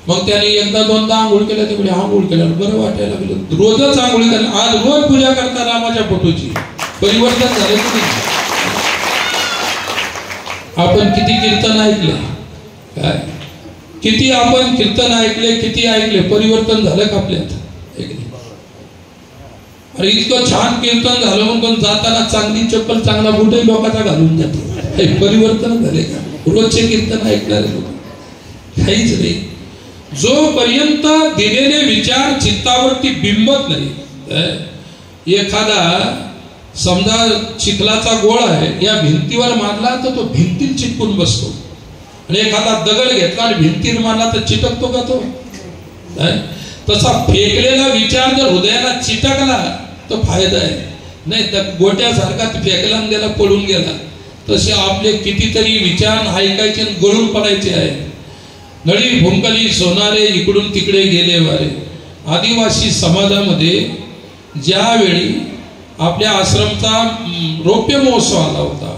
मग त्याने एकदा 2दा आंघोळ केल्या, तेवढे आंघोळ केल्यावर बरं वाटायला लागलं. रोजच आंघोळ करा. आज रोज पूजा करता रामाच्या फोटोची. परिवर्तन झालं की नाही? आपण किती कीर्तन ऐकले, काय किती आपण कीर्तन ऐकले, किती ऐकले, परिवर्तन झालं का आपल्यात? अरे इतकं छान कीर्तन झालं म्हणून जाताना चांगली चप्पल, चांगला बूटही लोकांचा घालून जातो. हे परिवर्तन झाले का? रोजचे कीर्तन ऐकणारे लोक काहीच नाही. जोपर्यंत दिलेले विचार चित्तावरती बिंबत नाही. एखादा समजा चिखलाचा गोळ आहे, या भिंतीवर मारला तर तो भिंतीत चिटकून बसतो. आणि एखादा दगड घेतला आणि भिंतीवर मारला तर चिटकतो का तो? तसा फेकलेला विचार जर हृदयाला चिटकला तर फायदा आहे. नाही तर गोट्यासारखा फेकला आणि त्याला पडून गेला. तसे आपले कितीतरी विचार ऐकायचे आणि गळून पडायचे आहे. नळी भुंकली सोनारे, इकडून तिकडे गेले वारे. आदिवासी समाजामध्ये ज्यावेळी आपल्या आश्रमचा रौप्य महोत्सव आला होता,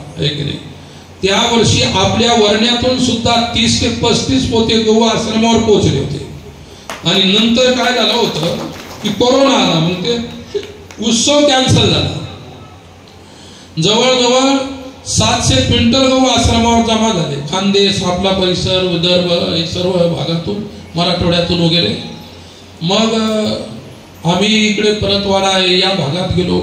त्या वर्षी आपल्या वर्ण्यातून सुद्धा 30 ते 35 पोते गहू आश्रमावर पोहोचले होते. आणि नंतर काय झालं होतं की कोरोना आला, मग ते उत्सव कॅन्सल झाला. जवळजवळ 700 क्विंटल गहू आश्रमावर जमा झाले. खानदेश, आपला परिसर, विदर्भ, हे सर्व भागातून, मराठवाड्यातून वगैरे. मग आम्ही इकडे परतवाडा या भागात गेलो.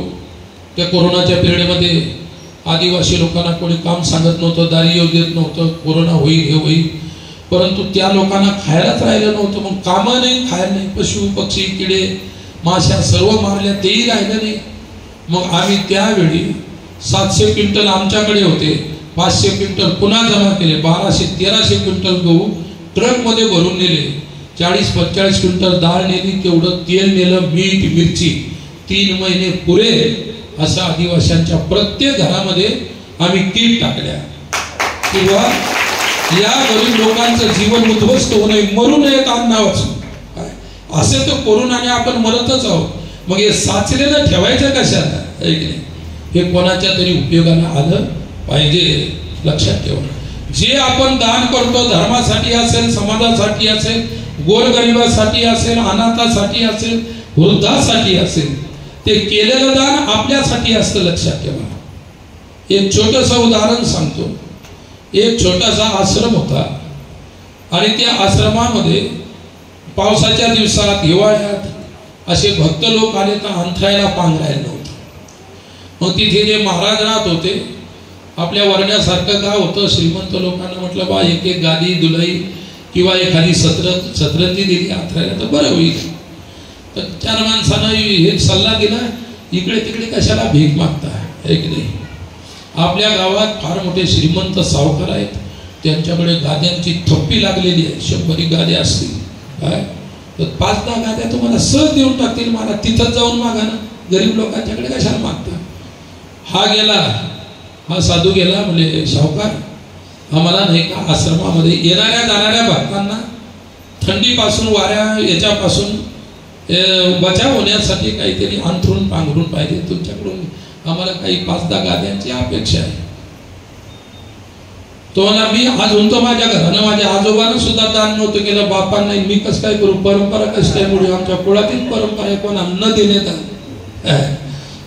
त्या कोरोनाच्या पिरियडमध्ये आदिवासी लोकांना कोणी काम सांगत नव्हतं, दारी येऊ देत नव्हतं. कोरोना होईल, हे होईल, परंतु त्या लोकांना खायलाच राहिलं नव्हतं. मग कामं नाही, खायला नाही, पशु पक्षी, किडे माश्या सर्व मारल्या, तेही राहिलं नाही. मग आम्ही त्यावेळी 700 क्विंटल आमच्याकडे होते, 500 क्विंटल पुन्हा जमा केले. 1200-1300 क्विंटल गहू ट्रकमध्ये भरून नेले. 40-45 क्विंटल डाळ नेली, तेवढं तेल नेलं, मीठ, मिरची. 3 महिने पुरे असं आदिवासींच्या प्रत्येक घरामध्ये आम्ही कीट टाकल्या. किंवा या गरीब लोकांचं जीवन उद्ध्वस्त होऊ नये, मरू नये अन्नावाचं. असे तर कोरोनाने आपण मरतच आहोत. मग हे साचलेलं ठेवायचं कशाला? हे कोणाच्या तरी उपयोगाला आलं पाहिजे, लक्षात ठेवा. जे आपण दान करतो, धर्मासाठी असेल, समाजासाठी असेल, गोरगरिबासाठी असेल, अनाथासाठी असेल, वृद्धासाठी असेल, ते केलेलं दान आपल्यासाठी असतं, लक्षात ठेवा. एक छोटंसं उदाहरण सांगतो. एक छोटासा आश्रम होता आणि त्या आश्रमामध्ये पावसाच्या दिवसात हिवाळ्यात असे भक्त लोक आले तर अंथरायला पांघरायला नव्हतं. मग तिथे जे महाराज राहत होते, आपल्या वर्ण्यासारखं गाव होतं, श्रीमंत लोकांना म्हटलं बा एक एक गादी दुलाई किंवा एखादी सतरंजी दिली अंथरायला तर बरं होईल. तर 4 माणसानं हे सल्ला दिला, इकडे तिकडे कशाला भीक मागता आहे की नाही. आपल्या गावात फार मोठे श्रीमंत सावकार आहेत, त्यांच्याकडे गाद्यांची थप्पी लागलेली आहे, 100 गाद्या असतील काय, तर 5-10 गाद्या तुम्हाला सहज देऊन टाकतील. मला तिथं जाऊन मागा ना, गरीब लोकांच्याकडे कशाला मागता. हा साधू गेला, म्हणजे सावकार आम्हाला नाही का आश्रमामध्ये येणाऱ्या जाणाऱ्या भक्तांना थंडीपासून वाऱ्या याच्यापासून बचाव होण्यासाठी काहीतरी अंथरून पांघरून पाहिजे, तुमच्याकडून आम्हाला काही 5-10 गाद्यांची अपेक्षा आहे. तो म्हणा मी आज म्हणतो माझ्या घरानं माझ्या आजोबानं सुद्धा दान नव्हतं केलं, बापांना मी कसं काय करू, परंपरा कशी काय मुळे आमच्या कुळातील परंपरा आहे, कोण अन्न देण्यात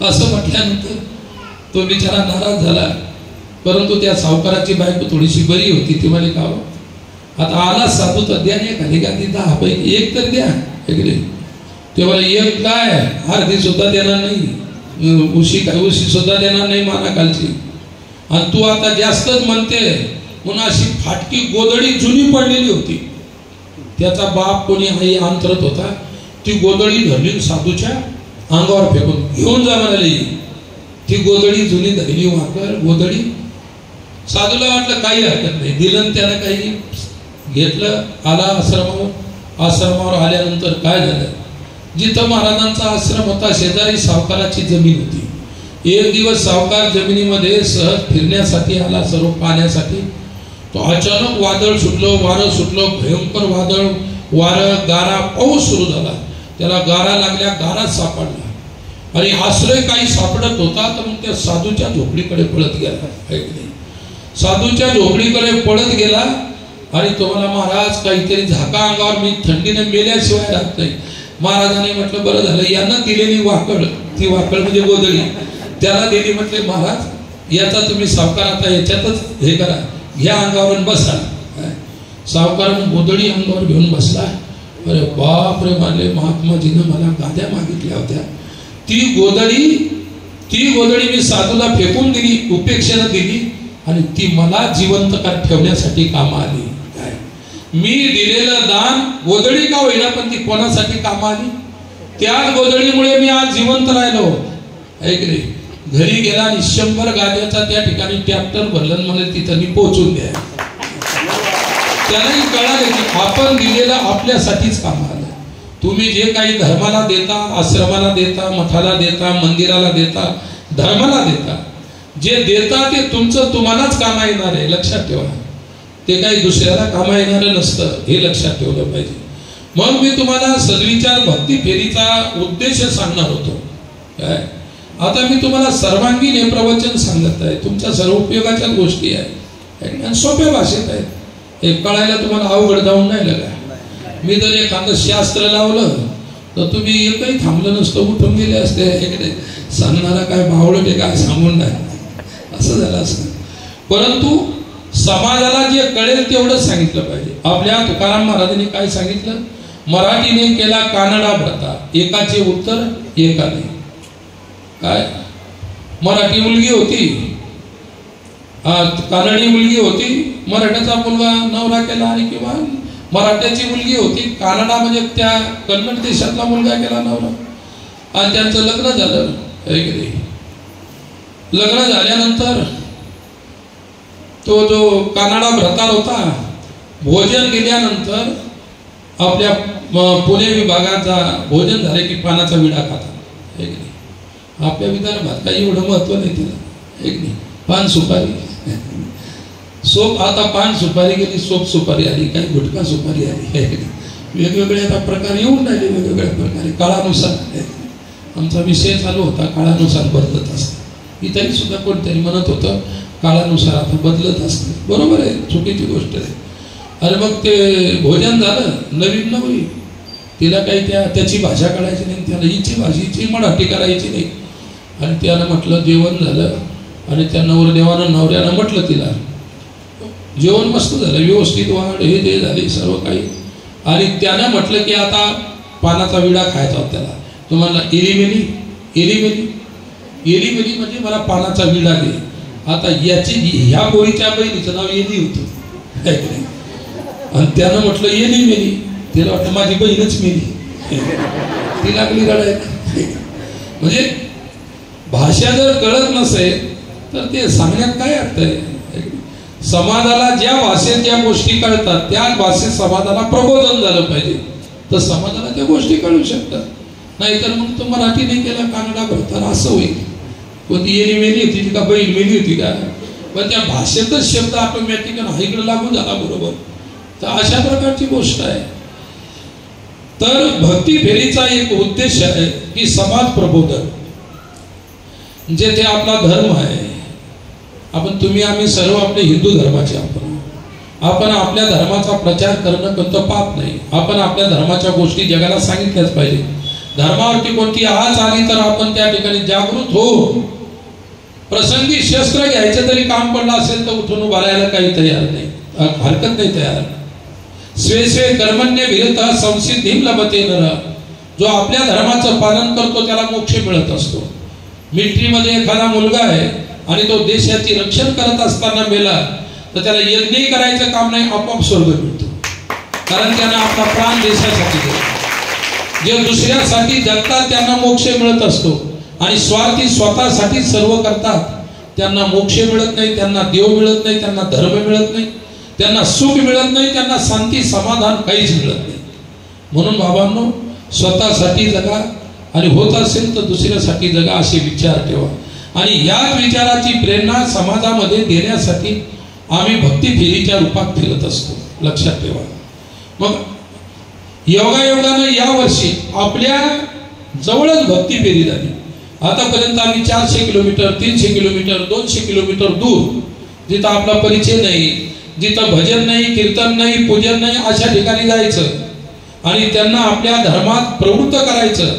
असं म्हटल्यानंतर तो बिचारा नाराज झाला. परंतु त्या सावकाराची बायको थोडीशी बरी होती, ती म्हणे का आता आला साधू तर द्या नाही खाली गादी 10 पैकी 1 तर द्या. तेव्हा एक काय अर्धी सुद्धा देणार नाही, उशी सुद्धा देणार नाही माना खालची, आणि तू आता जास्तच म्हणते म्हणून अशी फाटकी गोदडी जुनी पडलेली होती. त्याचा बाप कोणी आई अंतरत होता, ती गोदडी धरली साधूच्या अंगावर फेकून घेऊन जा म्हणाली. ती गोदडी जुनी धरली वाकर गोदडी. साधूला वाटलं काही हरकत नाही, दिलं त्यानं काही घेतलं. आला आश्रमावर आल्यानंतर काय झालं, जिथं महाराजांचा आश्रम होता शेजारी सावकाराची जमीन होती. एक दिवस सावकार जमिनीमध्ये सहज फिरण्यासाठी आला, सर्व पाण्यासाठी. तो अचानक वादळ सुटलं, वारं सुटलं, भयंकर वादळ वारं गारा पाऊस सुरू झाला. त्याला गारा लागल्या, गारात सापडला आणि आश्रय काही सापडत होता. तर मग त्या साधूच्या झोपडीकडे पळत गेला. साधूच्या झोपडीकडे पळत गेला आणि तुम्हाला महाराज काहीतरी झाका अंगावर, मी थंडीने मेल्याशिवाय राहत नाही. महाराजांनी म्हटलं बरं झालं, यांना दिलेली वाकड, ती वाकड म्हणजे गोदडी त्याला दिली. म्हटले महाराज याचा तुम्ही सावकार आता याच्यातच हे करा, घ्या अंगावर बसा. सावकार गोदडी अंगावर घेऊन बसला. अरे बाप रे मानले, महात्माजीनं मला गाद्या मागितल्या होत्या, ती गोदडी मी साधूला फेकून दिली, उपेक्षेनं दिली आणि ती मला जिवंत ठेवण्यासाठी कामा आली. मी दिलेलं दान गोदडी का होईना पण ती कोणासाठी कामा आली. त्याच गोदडीमुळे मी आज जिवंत राहिलो. ऐक रे, घरी गेला आणि 100 गाद्याचा त्या ठिकाणी ट्रॅक्टर भरलं, मला तिथं पोहोचून द्या. त्यालाही कळाले की आपण दिलेलं आपल्यासाठीच काम आलं. तुम्ही जे काही धर्माला देता, आश्रमाला देता, मठाला देता, मंदिराला देता, धर्माला देता, जे देता ते तुमचं तुम्हालाच कामा येणार आहे, लक्षात ठेवा. ते काही दुसऱ्याला कामा येणारं नसतं, हे लक्षात ठेवलं पाहिजे. मग मी तुम्हाला सद्विचार भक्ती फेरीचा उद्देश सांगणार होतो. काय आता मी तुम्हाला सर्वांगीण हे प्रवचन सांगत आहे, तुमच्या सर्व उपयोगाच्या गोष्टी आहेत आणि सोप्या भाषेत आहेत. हे कळायला तुम्हाला अवघड जाऊन नाही लागा. मी जर एखादं शास्त्र लावलं तर तुम्ही एकही थांबलं नसतं, उठून गेले असते. सांगणारा काय बावळट आहे काय सांगून नाही, असं झालं असतं. परंतु समाजाला जे कळेल तेवढं सांगितलं पाहिजे. आपल्या तुकाराम महाराजांनी काय सांगितलं, मराठीने केला कानडा भरता, एकाचे उत्तर एकाने. काय मराठी मुलगी होती, कानडी मुलगी होती, मराठ्याचा मुलगा नवरा केला आणि किंवा मराठ्याची मुलगी होती, कानडा म्हणजे त्या कन्नड देशातला मुलगा केला नवरा आणि त्यांचं लग्न झालं. लग्न झाल्यानंतर तो जो कानडा भ्रतार होता, भोजन केल्यानंतर आपल्या पुणे विभागाचा भोजन झाले की पानाचा विडा खातात. आपल्या विदर्भात काही एवढं महत्व नाही तिला. एक नाही पान सुपारी, सोप आता पान सुपारी गेली, सोप सुपारी आली, काही गुटखा सुपारी आली. वेगवेगळे आता प्रकार येऊन राहिले, वेगवेगळ्या प्रकारे काळानुसार. आमचा विषय चालू होता काळानुसार बदलत असतं. इथेही सुद्धा कोणतरी म्हणत होतं काळानुसार आता बदलत असतं. बरोबर आहे, चुकीची गोष्ट आहे. अरे मग ते भोजन झालं, नवीन नवरी, तिला काही त्याची भाषा कळायची नाही, त्याला हिची भाषेची मराठी करायची नाही. आणि त्यानं म्हटलं जेवण झालं आणि त्या नवरदेवानं नवऱ्यानं म्हटलं तिला जेवण मस्त झालं, व्यवस्थित वाढ हे ते झाले सर्व काही. आणि त्यानं म्हटलं की आता पानाचा विडा खायचा होता त्याला. तो म्हणला एलिमेली एलिमेली एलिमेली म्हणजे मला पानाचा विडा दे. आता याची ह्या पोळीच्या बहिणीचं नाव एली होतं आणि त्यानं म्हटलं एलिमेली. तिला वाटतं माझी बहीणच मेली, ती लागली रडायला. म्हणजे भाषा जर कळत नसेल तर ते सांगण्यात काय अर्थ आहे. समाजाला ज्या भाषेत ज्या गोष्टी कळतात त्याच भाषेत समाजाला प्रबोधन झालं पाहिजे, तर समाजाला त्या गोष्टी कळू शकतात. नाहीतर मग तो मराठी नाही केला कानडा भरताना असं होईल. कोणती येणी मेली होती ती का बहीण मेली होती का, पण त्या भाषेतच शब्द ऑटोमॅटिक इकडे लागू झाला बरोबर. तर अशा प्रकारची गोष्ट आहे. तर भक्ती फेरीचा एक उद्देश आहे की समाज प्रबोधन. जेथे आपला धर्म आहे, आपण तुम्ही आम्ही सर्व आपले हिंदू धर्माचे आपण आपल्या धर्माचा प्रचार करणं कोणतं पाप नाही. आपण आपल्या धर्माच्या गोष्टी जगाला सांगितल्याच पाहिजे. धर्मावरती कोणती आच आली तर आपण त्या ठिकाणी जागृत हो. प्रसंगी शस्त्र घ्यायचं तरी काम पडलं असेल तर उठून उभा राहायला काही तयार नाही, हरकत नाही तयार. स्वे स्वे कर्मण्य विरता संसिद्धिं लभते नर. जो आपल्या धर्माचं पालन करतो त्याला मोक्ष मिळत असतो. मिलिटरीमध्ये एखादा मुलगा आहे आणि तो देशाची रक्षण करत असताना मेला तर त्याला यज्ञही करायचं काम नाही, आपोआप स्वर्ग मिळतो. कारण त्यानं आपला प्राण देशासाठी दिला. जे दुसऱ्यासाठी जगतात त्यांना मोक्ष मिळत असतो आणि स्वार्थी स्वतःसाठी सर्व करतात त्यांना मोक्ष मिळत नाही, त्यांना देव मिळत नाही, त्यांना धर्म मिळत नाही, त्यांना सुख मिळत नाही, त्यांना शांती समाधान काहीच मिळत नाही. म्हणून बाबांनो, स्वतःसाठी जगा आणि होत असेल तर दुसऱ्यासाठी जगा असे विचार ठेवा. आणि याच विचाराची प्रेरणा समाजामध्ये देण्यासाठी आम्ही भक्ती फेरीच्या रूपात फिरत असतो, लक्षात ठेवा. मग योगायोगानं या वर्षी आपल्या जवळच भक्ती फेरी झाली. आतापर्यंत आम्ही 400 किलोमीटर 300 किलोमीटर 200 किलोमीटर दूर, जिथं आपला परिचय नाही, जिथं भजन नाही, कीर्तन नाही, पूजन नाही, अशा ठिकाणी जायचं आणि त्यांना आपल्या धर्मात प्रवृत्त करायचं.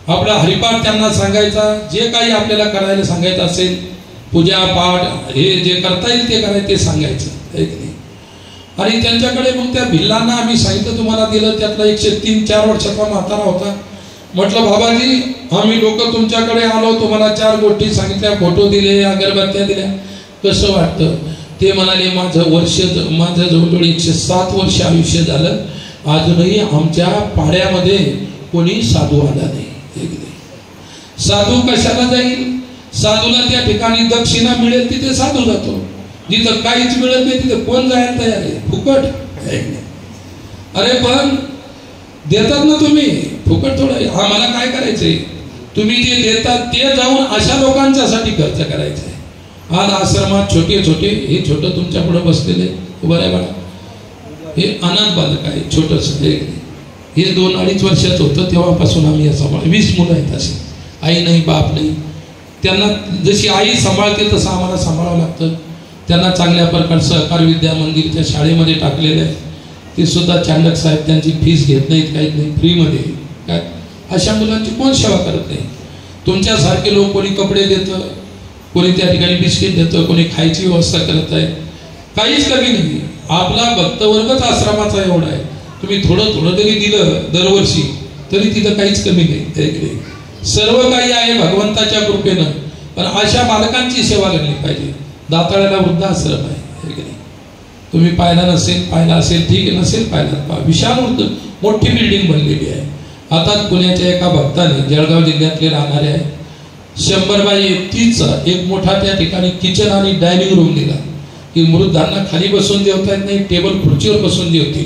आपला हरिपाठ त्यांना सांगायचा, जे काही आपल्याला करायला सांगायचं असेल, पूजा पाठ हे जे करता येईल ते करायचं ते सांगायचं. आणि त्यांच्याकडे मग त्या भिल्लांना आम्ही साहित्य तुम्हाला दिलं. त्यातला 103-4 वर्षाचा म्हातारा होता. म्हटलं बाबाजी, आम्ही लोक तुमच्याकडे आलो, तुम्हाला 4 गोष्टी सांगितल्या, फोटो दिले, अगरबत्त्या दिल्या, कसं वाटतं? ते म्हणाले माझं जवळजवळ 107 वर्ष आयुष्य झालं, अजूनही आमच्या पाड्यामध्ये कोणी साधू आला नाही. साधू कशाला जाईल? साधूला त्या ठिकाणी दक्षिणा मिळेल तिथे साधू जातो. जिथं काहीच मिळत नाही तिथे कोण जायला तयार आहे? फुकट. अरे पण देतात ना तुम्ही, फुकट थोडं. आम्हाला काय करायचंय? तुम्ही जे देतात ते जाऊन अशा लोकांच्यासाठी खर्च करायचा आहे. आज आश्रमात छोटे छोटे, हे छोटं तुमच्या पुढे बसलेले उभं आहे बघा, हे अनाथ बालक आहे छोटस. हे 2-2.5 वर्षाचं होतं तेव्हापासून आम्ही सांभाळ. 20 मुलं आहेत असे, आई नाही बाप नाही. त्यांना जशी आई सांभाळते तसं आम्हाला सांभाळावं लागतं. त्यांना चांगल्या प्रकारे सहकार विद्या मंदिरच्या शाळेमध्ये टाकलेलं आहे. ते सुद्धा चांडक साहेब त्यांची फीस घेत नाहीत, काहीच नाही, फ्रीमध्ये. काय अशा मुलांची कोण सेवा करत नाही? तुमच्यासारखे लोक कोणी कपडे देतं, कोणी त्या ठिकाणी बिस्किट देतं, कोणी खायची व्यवस्था करत आहे. काहीच कमी नाही. आपला भक्तवर्गच आश्रमाचा एवढा आहे. तुम्ही थोडं थोडं जरी दिलं दरवर्षी तरी तिथं काहीच कमी नाही. सर्व काही आहे भगवंताच्या कृपेनं. पण अशा बालकांची सेवा लागली पाहिजे. दाताळ्याला वृद्धाश्रम आहे, तुम्ही पाहिला नसेल, पाहिला असेल ठीक आहे, नसेल पाहिला, विशाल मोठी बिल्डिंग बनलेली आहे. आता पुण्याच्या एका भक्ताने, जळगाव जिल्ह्यातले राहणारे आहे, 100x31 एक मोठा त्या ठिकाणी किचन आणि डायनिंग रूम दिला की मृद्धांना खाली बसून जेवता येत नाही, टेबल खुर्चीवर बसून जेवतील.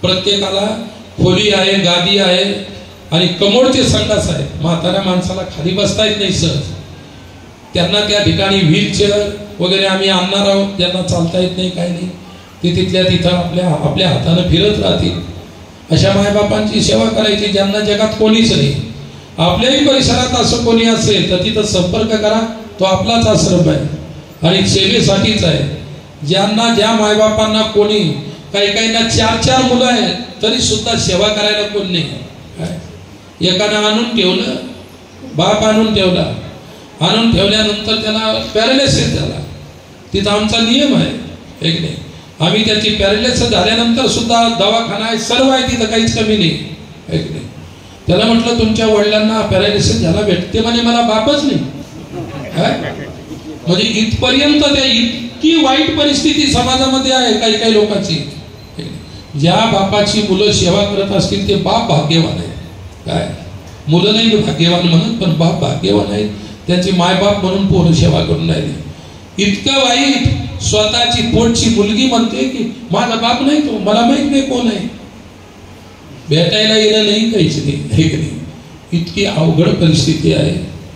प्रत्येकाला खोली आहे, गादी आहे आणि कमोडचे संडास आहे. म्हाताऱ्या माणसाला खाली बसता येत नाही सहज. त्यांना त्या ठिकाणी व्हीलचेअर वगैरे आम्ही आणणार आहोत. ज्यांना चालता येत नाही, काही नाही, ते तिथल्या तिथं आपल्या हातानं फिरत राहतील. अशा मायबापांची सेवा करायची ज्यांना जगात कोणीच नाही. आपल्याही परिसरात असं कोणी असेल तर तिथं संपर्क करा. तो आपलाच आश्रम आहे आणि सेवेसाठीच आहे. ज्यांना ज्या मायबापांना कोणी, काहींना 4-4 मुलं आहेत तरी सुद्धा सेवा करायला कोण नाही. एकानं आणून ठेवलं, बाप आणून ठेवला, आणून ठेवल्यानंतर त्याला पॅरालिसिस झाला. तिथं आमचा नियम आहे, एक नाही, आम्ही त्याची पॅरालिसिस झाल्यानंतर सुद्धा दवाखाना आहे, सर्व आहे, तिथं काहीच कमी नाही, आहे की नाही. त्याला म्हटलं तुमच्या वडिलांना पॅरालिसिस झाला भेटते, म्हणे मला बापच नाही. म्हणजे इथपर्यंत त्या इतकी वाईट परिस्थिती समाजामध्ये आहे काही काही लोकांची. ज्या बापाची मुलं सेवा करत असतील ते बाप भाग्यवान आहेत. काय मुलं नाही भाग्यवान म्हणत, पण बाप भाग्यवान आहेत, त्यांची मायबाप म्हणून पोरं सेवा करून राहिले. इतकं वाईट, स्वतःची पोटची मुलगी म्हणते की माझा बाप नाही तो, मला माहित नाही कोण आहे, भेटायला येणं नाही, काहीच नाही, हे की नाही. इतकी अवघड परिस्थिती आहे,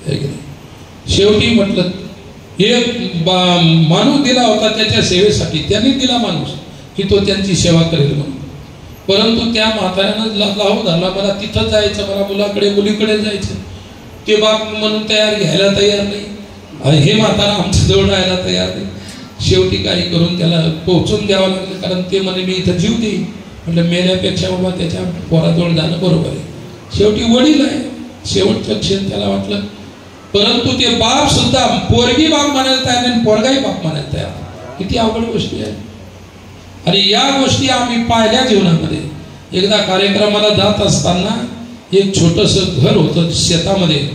हे की नाही. शेवटी म्हटलं एक माणूस दिला होता त्याच्या सेवेसाठी, त्यांनी दिला माणूस की तो त्यांची सेवा करेल म्हणून. परंतु त्या म्हाताऱ्यानं लावू धरला, मला तिथं जायचं, मला मुलाकडे मुलीकडे जायचं. ते बाप म्हणून घ्यायला तयार नाही, हे म्हातारा आमच्या जवळ राहायला तयार नाही. शेवटी काही करून त्याला पोहोचून द्यावं लागलं, कारण ते म्हणे मी इथं जीव देईन. म्हटलं मेल्यापेक्षा बाबा त्याच्या पोराजवळ जाणं बरोबर आहे. शेवटी वडील आहे, शेवटचं क्षण त्याला वाटलं. परंतु ते बाप सुद्धा पोरगी बाप म्हणायला तयार नाही, पोरगाही बाप म्हणायला तयार. किती अवघड गोष्टी आहे. आणि या गोष्टी आम्ही पाहिल्या जीवनामध्ये. एकदा कार्यक्रमाला जात असताना एक छोटस घर होतं शेतामध्ये,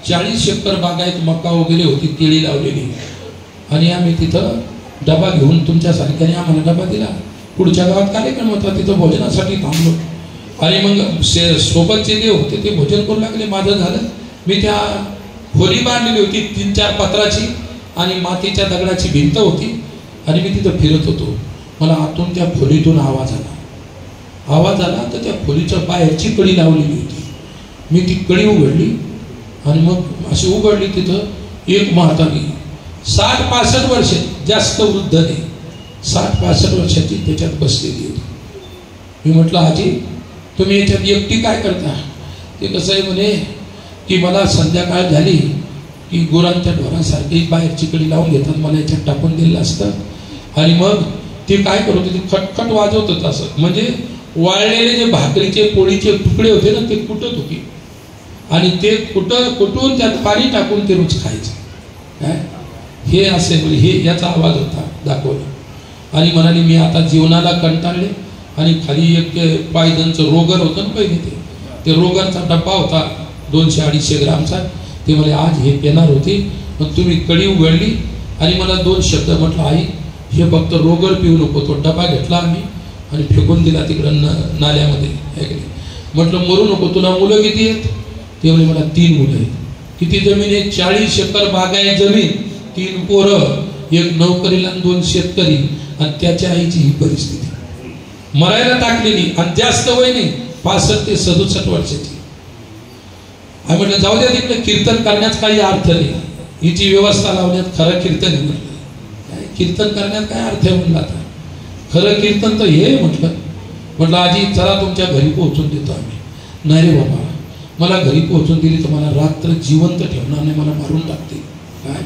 40 एकर बागायत मका वगैरे होती, केळी लावलेली. आणि आम्ही तिथं डबा घेऊन, तुमच्यासारख्याने आम्हाला डबा दिला. पुढच्या गावात कार्यक्रम होता, तिथं भोजनासाठी थांबलो. आणि मग सोबतचे जे होते ते भोजन करू लागले. माझं झालं, मी त्या खोली बांधलेली होती 3-4 पत्राची आणि मातीच्या दगडाची भिंत होती. आणि मी तिथं फिरत होतो. मला आतून त्या खोलीतून आवाज आला तर त्या खोलीच्या बाहेरची कडी लावलेली होती. मी ती कडी उघडली आणि मग अशी उघडली, तिथं एक म्हातारी 60-65 वर्ष, जास्त वृद्ध नाही, 60-65 वर्षाची त्याच्यात बसलेली होती. मी म्हटलं आजी तुम्ही याच्यात एकटी काय करता? ते कसं आहे म्हणे की मला संध्याकाळ झाली की गुरांच्या ढोरांसारखी बाहेरची कडी लावून घेतात, मला याच्यात टाकून दिलं असतं. आणि मग ते काय करत होते, खटखट वाजवत होतं असं, म्हणजे वाळलेले जे भाकरीचे पोळीचे तुकडे होते ना ते कुटत होते. आणि ते कुटून त्यात पाणी टाकून ते रोज खायचं. काय हे असे म्हणजे हे याचा आवाज होता दाखवला. आणि म्हणाली मी आता जीवनाला कंटाळले. आणि खाली एक पायदनचं रोगर होतं ना पहिले, ते रोगरचा डब्बा होता 200-250 ग्रामचा. ते मला आज हे पेणार होती. मग तुम्ही कडी उघडली आणि मला 2 शब्द म्हटलं, आई हे फक्त रोगर पिऊ नको. तो डबा घेतला आम्ही आणि फेकून दिला तिकडं नाल्यामध्ये. म्हटलं मरू नको, तुला मुलं किती आहेत? ते म्हणजे मला 3 मुलं आहेत. किती जमीन आहे? 40 एकर बागायत जमीन, 3 पोरं, 1 नोकरीला 2 शेतकरी. आणि त्याच्या आईची ही परिस्थिती, मरायला टाकलेली. आणि जास्त वय नाही, 65 ते 67 वर्षाची. आम्ही म्हटलं जाऊ द्या तिकडे, कीर्तन करण्यात काही अर्थ नाही, हिची व्यवस्था लावण्यात खरं कीर्तन आहे. म्हटलं कीर्तन करण्यात काय अर्थ आहे? म्हणलं आता खरं कीर्तन तर हे. म्हटलं आजी चला तुमच्या घरी पोहोचून देतो आम्ही. नाही रे बाबा, मला घरी पोहोचून दिली तर मला रात्र जिवंत ठेवणार नाही, मला मारून टाकते. काय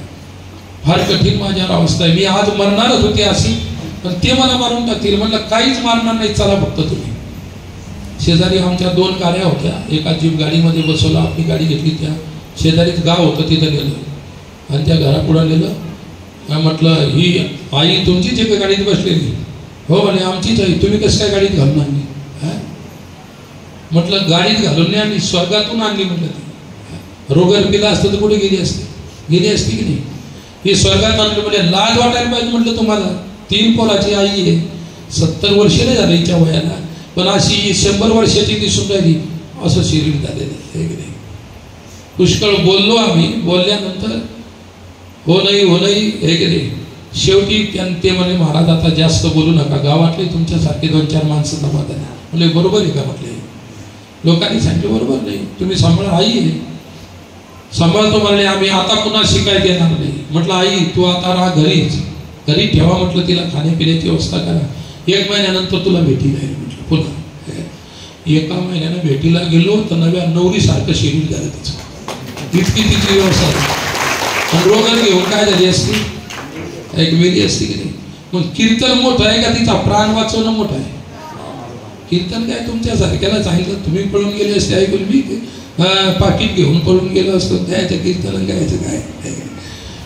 फार कठीण माझ्यावर अवस्था आहे. मी आज मरणारच होते अशी, पण ते मला मारून टाकतील. म्हटलं काहीच मारणार नाही, चला फक्त तुम्ही. शेजारी आमच्या 2 गाड्या होत्या, एका जीप गाडीमध्ये बसवलं, आपली गाडी घेतली. त्या शेजारीच गाव होतं, तिथं गेलं आणि त्या घरापुढं गेलं. म्हटलं ही आई तुमचीच एका गाडीत बसलेली? हो म्हणे आमचीच आहे. तुम्ही कसं काय गाडीत घालून आणली? म्हटलं गाडीत घालून नाही आणली, स्वर्गातून आणली. म्हटलं ती रोगर पिला असतं तर कुठे गेली असती की नाही? ही स्वर्गात आणली. म्हणजे लाज वाटायला पाहिजे म्हटलं तुम्हाला. 3 पोराची आई आहे, 70 वर्ष नाही झाले हिच्या वयाला, पण अशी 100 वर्षाची दिसून राहिली. असं शरीर झालेलं आहे. पुष्कळ बोललो आम्ही. बोलल्यानंतर हो नाही हे गेले. शेवटी ते म्हणे महाराज आता जास्त बोलू नका, गावातले तुमच्यासारखे 2-4 माणसं जमा झाले. म्हणजे बरोबर आहे का? म्हटले लोकांनी सांगितलं बरोबर नाही, तुम्ही सांभाळा, आई आहे सांभाळतो म्हणले. आम्ही आता पुन्हा शिकायला येणार नाही. म्हटलं आई तू आता राहा घरी ठेवा. म्हटलं तिला खाण्यापिण्याची व्यवस्था करा. 1 महिन्यानंतर तुला भेटीला येईल. म्हटलं पुन्हा 1 महिन्यानं भेटीला गेलो तर नव्या नवरीसारखं शेड्यूल झालं तिचं. इतकी तिची व्यवस्था. रोगर घेऊन काय झाली असती? एक वेगळी असते की नाही? मग कीर्तन मोठं आहे का तिचा प्राण वाचवणं मोठं आहे? कीर्तन काय तुमच्यासारख्याला सांगितलं, तुम्ही पळून गेले असते ऐकून, मी पाकिट घेऊन पळून गेलो असतो. द्यायचं कीर्तन गायचं काय?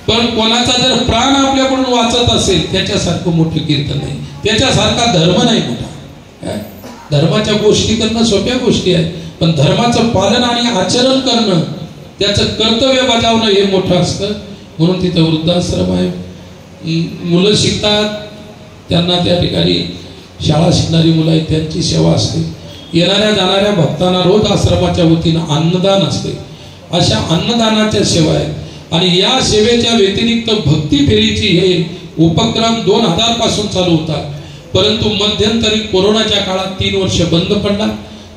पण कोणाचा जर प्राण आपल्याकडून वाचत असेल त्याच्यासारखं मोठं कीर्तन नाही, त्याच्यासारखा धर्म नाही मोठा. धर्माच्या गोष्टी करणं सोप्या गोष्टी आहेत, पण धर्माचं पालन आणि आचरण करणं, त्याचं कर्तव्य बजावणं हे मोठं असतं. म्हणून तिथं वृद्धाश्रम आहे, मुलं शिकतात, त्यांना त्या ठिकाणी शाळा शिकणारी मुलं आहेत त्यांची सेवा असते. येणाऱ्या जाणाऱ्या भक्तांना रोज आश्रमाच्या वतीनं अन्नदान असते. अशा अन्नदानाच्या सेवा आहेत. आणि या सेवेच्या व्यतिरिक्त भक्ती फेरीची हे उपक्रम 2000 पासून चालू होता, परंतु मध्यंतरी कोरोनाच्या काळात 3 वर्ष बंद पडला.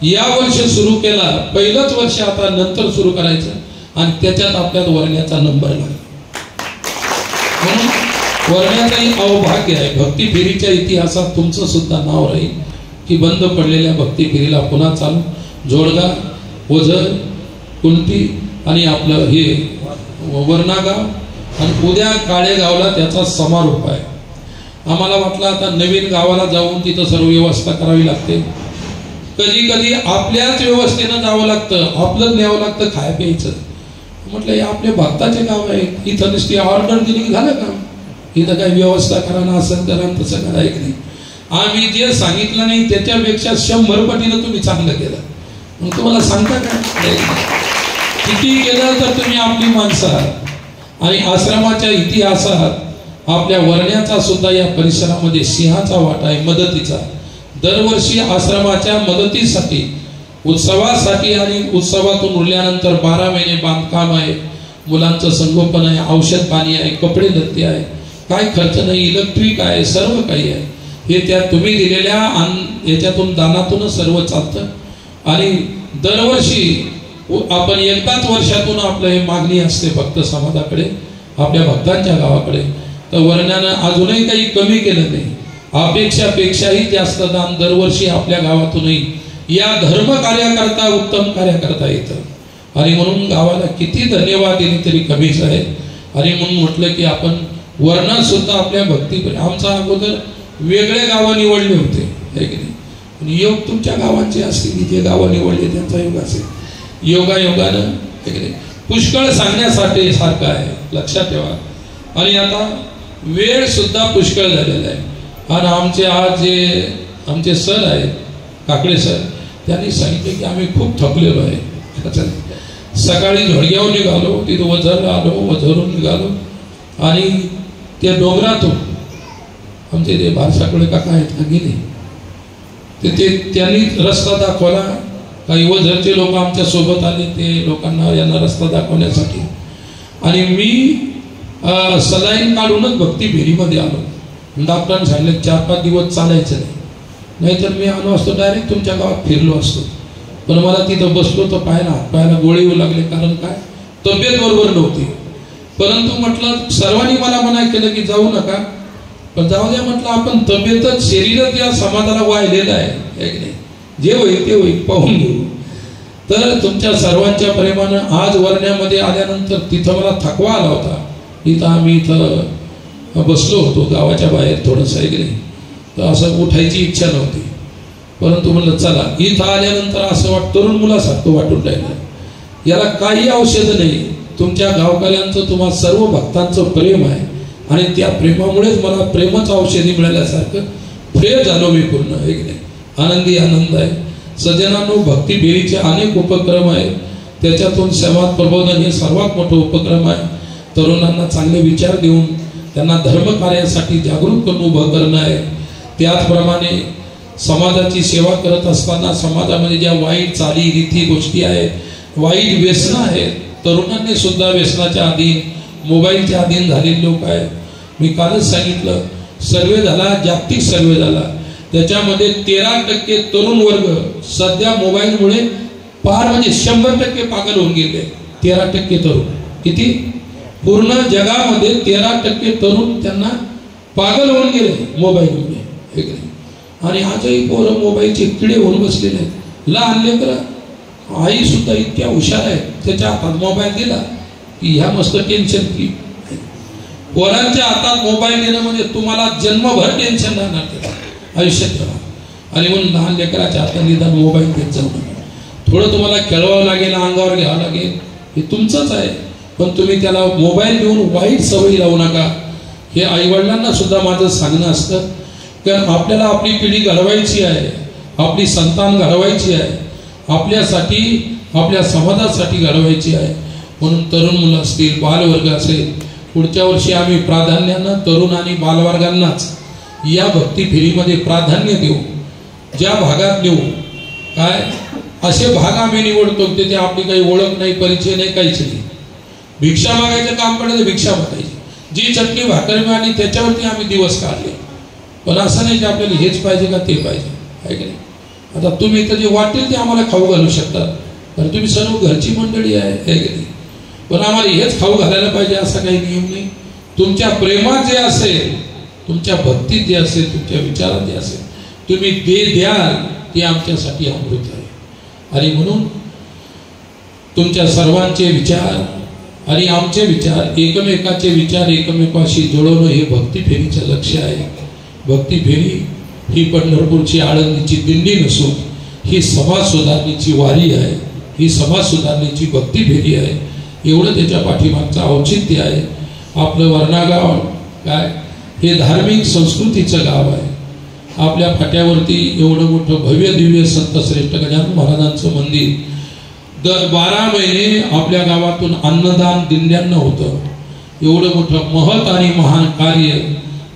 या वर्ष सुरू केला, पहिलंच वर्ष आता नंतर सुरू करायचं आणि त्याच्यात आपल्यात वर्ण्याचा नंबर लागला. म्हणून वर्ण्याचंही अवभाग्य आहे. भक्ती फेरीच्या इतिहासात तुमचं सुद्धा नाव राहील की बंद पडलेल्या भक्ती फेरीला पुन्हा चालू. जोडगा, ओझर, कुंटी आणि आपलं हे वर्णागाव आणि उद्या काळेगावला त्याचा समारोप आहे. आम्हाला वाटलं आता नवीन गावाला जाऊन तिथं सर्व व्यवस्था करावी लागते. कधी कधी आपल्याच व्यवस्थेनं जावं लागतं, आपलंच न्यावं लागतं खाय प्यायचं. म्हटलं हे आपले भक्ताचे गाव आहे, इथं नुसती ऑर्डर दिली झालं का? इथं काही व्यवस्था करा ना, असं करा तसं करा. एक नाही, आम्ही जे सांगितलं नाही त्याच्यापेक्षा 100 पटीनं तुम्ही चांगलं केलं. मग तुम्हाला सांगता काय किती केलं तर तुम्ही आपली माणसं आहात. आणि आश्रमाच्या इतिहासात आपल्या वर्ण्याचा सुद्धा या परिसरामध्ये सिंहाचा वाटा आहे, मदतीचा. दरवर्षी आश्रमाच्या मदतीसाठी, उत्सवासाठी आणि उत्सवातून उरल्यानंतर 12 महिने बांधकाम आहे, मुलांचं संगोपन आहे, औषध पाणी आहे, कपडे लत्ते आहे, काय खर्च नाही, इलेक्ट्रिक आहे, सर्व काही आहे. हे त्या तुम्ही दिलेल्या याच्यातून दानातूनच सर्व चालतं. आणि दरवर्षी आपण एकदाच वर्षातून आपलं हे मागणी असते भक्त समाजाकडे, आपल्या भक्तांच्या गावाकडे. तर वर्ण्यानं अजूनही काही कमी केलं नाही, अपेक्षापेक्षाही जास्त दान दरवर्षी आपल्या गावातूनही या धर्म कार्याकरता, उत्तम कार्याकरता येतं. आणि म्हणून गावाला किती धन्यवाद दिले तरी कमीच आहे. आणि म्हणून म्हटलं की आपण वर्णात सुद्धा आपल्या भक्ती, आमचा अगोदर वेगळे गावं निवडले होते है की नाही, योग तुमच्या गावांचे असतील, जे गावं निवडले त्यांचा योग असेल. योगायोगानं पुष्कळ सांगण्यासाठी सारखं आहे, लक्षात ठेवा. आणि आता वेळ सुद्धा पुष्कळ झालेला आहे. आणि आमचे आज जे आमचे सर आहेत, काकडे सर, त्यांनी सांगितले की आम्ही खूप थकलेलो आहे. सकाळी झोडग्यावर निघालो, तिथं वझरला आलो, वझरून निघालो आणि त्या डोंगरातून आमचे ते भारसाकडे काका आहेत ना गेले, ते त्यांनी रस्ता दाखवला. काही वझरचे लोक आमच्या सोबत आले, ते लोकांना यांना रस्ता दाखवण्यासाठी. आणि मी सलाईन काढूनच भक्ती फेरीमध्ये आलो. डॉक्टरांनी सांगितलं 4-5 दिवस चालायचं नाही, नाहीतर मी आलो असतो डायरेक्ट तुमच्या गावात फिरलो असतो. पण मला तिथं बसलो तर पायाला गोळे येऊ लागले. कारण काय, तब्येत बरोबर नव्हती. परंतु म्हटलं सर्वांनी मला मना केलं की जाऊ नका, पण जाऊ द्या म्हटलं, आपण तब्येतच शरीरच या समाजाला वाहिलेलं आहे की नाही, जे होईल ते होईल, पाहून घेऊ. तर तुमच्या सर्वांच्या प्रेमानं आज वर्ण्यामध्ये आल्यानंतर तिथं मला थकवा आला होता. इथं आम्ही इथं बसलो होतो गावाच्या बाहेर थोडंसं आहे की नाही, तर असं उठायची इच्छा नव्हती. परंतु म्हणलं चला, इथं आल्यानंतर असं तरुण मुलासारखं वाटून राहिलं. याला काही औषध नाही, तुमच्या गावकऱ्यांचं, तुम्हा सर्व भक्तांचं प्रेम आहे. आणि त्या प्रेमामुळेच मला प्रेमच औषधी मिळाल्यासारखं फ्रेश झालो मी पूर्ण आहे की नाही. आनंदी आनंद आहे. सज्जनांनो, भक्ती फेरीचे अनेक उपक्रम आहेत, त्याच्यातून समाज प्रबोधन हे सर्वात मोठं उपक्रम आहे. तरुणांना चांगले विचार देऊन त्यांना धर्म कार्यासाठी जागरूक करून उभं करणं आहे. त्याचप्रमाणे समाजाची सेवा करत असताना समाजामध्ये ज्या वाईट चाली रीती गोष्टी आहेत, वाईट व्यसनं आहेत, तरुणांनी सुद्धा व्यसनाच्या अधीन, मोबाईलच्या अधीन झालेले लोक आहेत. मी कालच सांगितलं, सर्वे झाला, जागतिक सर्वे झाला, त्याच्यामध्ये 13% तरुण वर्ग सध्या मोबाईलमुळे पार म्हणजे 100% पागल होऊन गेले. 13% तरुण, किती पूर्ण जगामध्ये 13% तरुण त्यांना पागल होऊन गेले मोबाईलमुळे. आणि आजही पोरं मोबाईलचे किडे होऊन बसलेले आहेत. लहान लेकरं, आई सुद्धा इतक्या हुशार आहेत, त्याच्या हातात मोबाईल दिला की ह्या मस्त टेन्शन फ्री. पोरांच्या हातात मोबाईल देणं म्हणजे तुम्हाला जन्मभर टेन्शन राहणार आयुष्यात. आणि म्हणून लहान लेकराच्या हातात निदान मोबाईल देत जाऊ नका. थोडं तुम्हाला खेळवावं लागेल, अंगावर घ्यावं लागेल, हे तुमचंच आहे. पण तुम्ही त्याला मोबाईल देऊन वाईट सवयी लावू नका. हे आईवडिलांना सुद्धा माझं सांगणं असतं, कारण आपल्याला आपली पिढी घडवायची आहे, आपली संतान घडवायची आहे, आपल्यासाठी आपल्या समाजासाठी घडवायची आहे. म्हणून तरुण मुलं असतील, बालवर्ग असेल, पुढच्या वर्षी आम्ही प्राधान्यानं तरुण आणि बालवर्गांनाच या भक्ती फेरीमध्ये प्राधान्य देऊ. ज्या भागात देऊ काय असे भाग आम्ही निवडतो तिथे आपली काही ओळख नाही, परिचय नाही, काहीच नाही. भिक्षा मागायचं काम पडलं तर भिक्षा मागायची, जी चटणी भाकर मिळाली त्याच्यावरती आम्ही दिवस काढले. पण असं नाही की आपल्याला हेच पाहिजे का ते पाहिजे, आहे की नाही. आता तुम्ही तर जे वाटेल ते आम्हाला खाऊ घालू शकता, कारण तुम्ही सर्व घरची मंडळी आहे की नाही. पण आम्हाला हेच खाऊ घालायला पाहिजे असा काही नियम नाही. तुमच्या प्रेमात जे असेल, तुमच्या भक्तीत जे असेल, तुमच्या विचारात जे असेल, तुम्ही ते द्याल ते आमच्यासाठी अमृत आहे. आणि म्हणून तुमच्या सर्वांचे विचार आणि आमचे विचार, एकमेकाचे विचार एकमेकाशी जोडवणं हे भक्ती फेरीचं लक्ष्य आहे. भक्ती फेरी ही पंढरपूरची आळंदीची दिंडी नसून ही समाज सुधारणेची वारी आहे, ही समाज सुधारणेची भक्ती फेरी आहे. एवढं त्याच्या पाठीमागचं औचित्य आहे. आपलं वर्णागाव काय हे धार्मिक संस्कृतीचं गाव आहे. आपल्या फाट्यावरती एवढं मोठं भव्य दिव्य संत श्रेष्ठ गजानन महाराजांचं मंदिर, दर 12 महिने आपल्या गावातून अन्नदान दिंड्यांना होतं. एवढं मोठं महत् आणि महान कार्य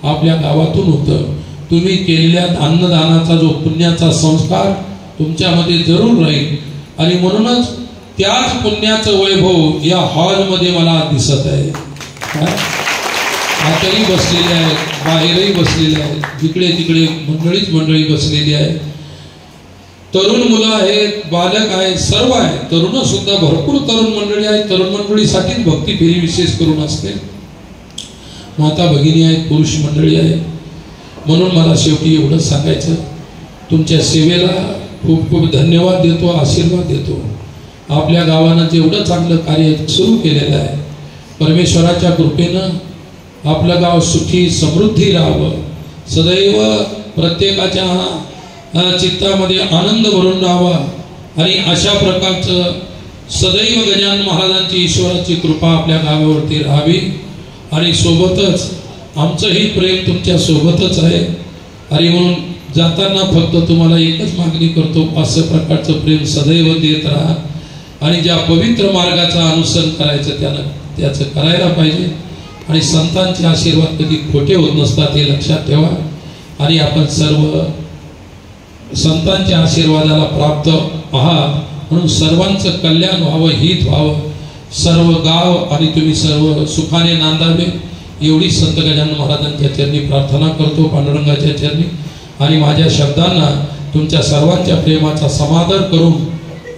आपल्या गावातून होतं. तुम्ही केलेल्या अन्नदानाचा जो पुण्याचा संस्कार तुमच्यामध्ये जरूर राहील. आणि म्हणूनच त्याच पुण्याचं वैभव या हॉलमध्ये मला दिसत आहे. आतही बसलेले आहेत, बाहेरही बसलेले आहेत, जिकडे तिकडे मंडळी बसलेली आहे. तरुण मुलं आहेत, बालक आहेत, सर्व आहे. तरुण सुद्धा भरपूर तरुण मंडळी आहेत. तरुण मंडळीसाठीच भक्ती फेरी विशेष करून असते. माता भगिनी आहेत, पुरुष मंडळी आहेत. म्हणून मला शेवटी एवढंच सांगायचं, तुमच्या सेवेला खूप खूप धन्यवाद देतो, आशीर्वाद देतो. आपल्या गावानं जेवढं चांगलं कार्य सुरू केलेलं आहे, परमेश्वराच्या कृपेनं आपलं गाव सुखी समृद्धी राहावं, सदैव प्रत्येकाच्या चित्तामध्ये आनंद भरून राहावा. आणि अशा प्रकारचं सदैव गजानन महाराजांची ईश्वराची कृपा आपल्या गावावरती राहावी. आणि सोबतच आमचंही प्रेम तुमच्या सोबतच आहे. आणि म्हणून जाताना फक्त तुम्हाला एकच मागणी करतो, असं प्रकारचं प्रेम सदैव देत राहा. आणि ज्या पवित्र मार्गाचं अनुसरण करायचं त्याचं करायला पाहिजे. आणि संतांचे आशीर्वाद कधी खोटे होत नसतात हे लक्षात ठेवा. आणि आपण सर्व संतांच्या आशीर्वादाला प्राप्त आहात, म्हणून सर्वांचं कल्याण व्हावं, हित व्हावं, सर्व गाव आणि तुम्ही सर्व सुखाने नांदावे, एवढी संत गजानन महाराजांच्या चरणी प्रार्थना करतो, पांडुरंगाच्या चरणी. आणि माझ्या शब्दांना तुमच्या सर्वांच्या प्रेमाचा समादर करून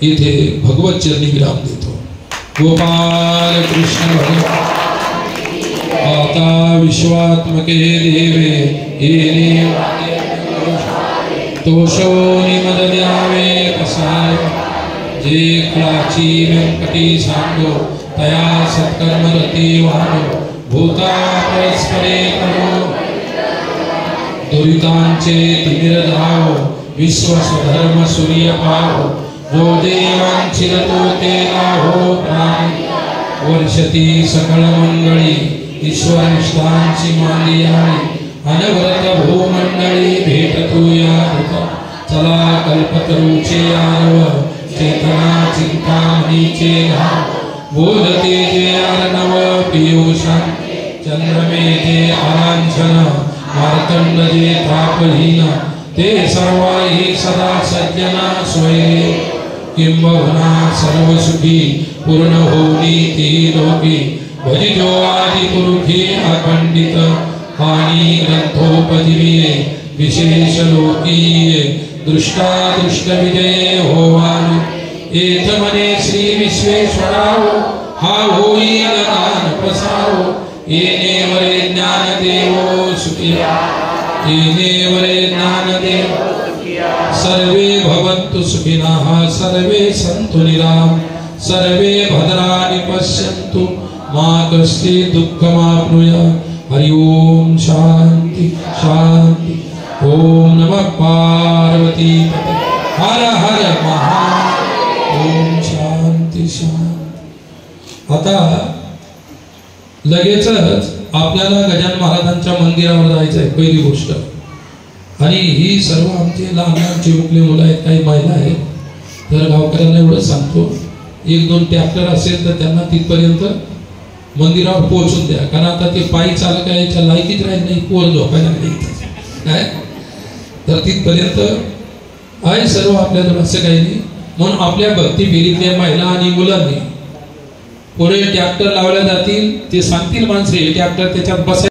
इथे भगवत चरणी विराम देतो. गोपाल कृष्ण भगवान आता विश्वात्मके देवे येणे तोषोनी मद द्यावे कसाय, जे कुळाची व्यंकटी सांगो तया सत्कर्म रती वाढो, भूता परस्परे करो दुरितांचे तिमिर धावो, विश्व स्वधर्म सूर्य पाहो, जो देवांचिरतो ते लाहो प्राणी, वर्षती सकळ मंगळी ईश्वर निष्ठांची मांदियाळी, अनवरत भूमंडळी भेटतो या होता, चला कल्पतरूचे आरव, चेतना चिंतामणीचे भाव, बोलते जे अर्णव पियुषां, चंद्रमेघे आलांछन, मार्तंड जे तापहीन, ते सर्वाही सदा सज्जना स्वये, किंबहुना सर्व सुखी पूर्ण होनी ती लोकी, भजिजो आदि पुरुषी अखंडित, वाणी ग्रंथोपजीविये विशेष लोकीये, दृष्टा दृष्ट विजय होवानु, एथ मने श्री विश्वेश्वराव, हा होई दान प्रसारो, येणे वरे ज्ञान देवो सुखिया, येणे वरे ज्ञान देवो, सर्वे भवन्तु सुखिनः, सर्वे सन्तु निराम, सर्वे भद्राणि पश्यन्तु, मा कश्चित् दुःखमाप्नुयात्. हरि ओम शांति शांति. ओम नमः पार्वती पते, हर हर महादेव. ओम शांति शांति. आता लगेचच आपल्याला गजानन महाराजांच्या मंदिरावर जायचं आहे, पहिली गोष्ट. आणि ही सर्व आमचे लहान लहान चिमुकले मुलं आहेत, काही महिला आहेत. तर गावकऱ्यांना एवढं सांगतो, 1-2 ट्रॅक्टर असेल तर त्यांना तिथपर्यंत मंदिरावर पोहोचून द्या. कारण आता ते पायी चालक याच्या लायकीच राहील नाही, पोर झोपायला नाही काय. तर तिथपर्यंत आहे सर्व आपल्याला, असं काही नाही. म्हणून आपल्या भक्ती फेरीतल्या महिला आणि मुलांनी पुढे ट्रॅक्टर लावल्या जातील, ते सांगतील माणसं ट्रॅक्टर त्याच्यात बसायला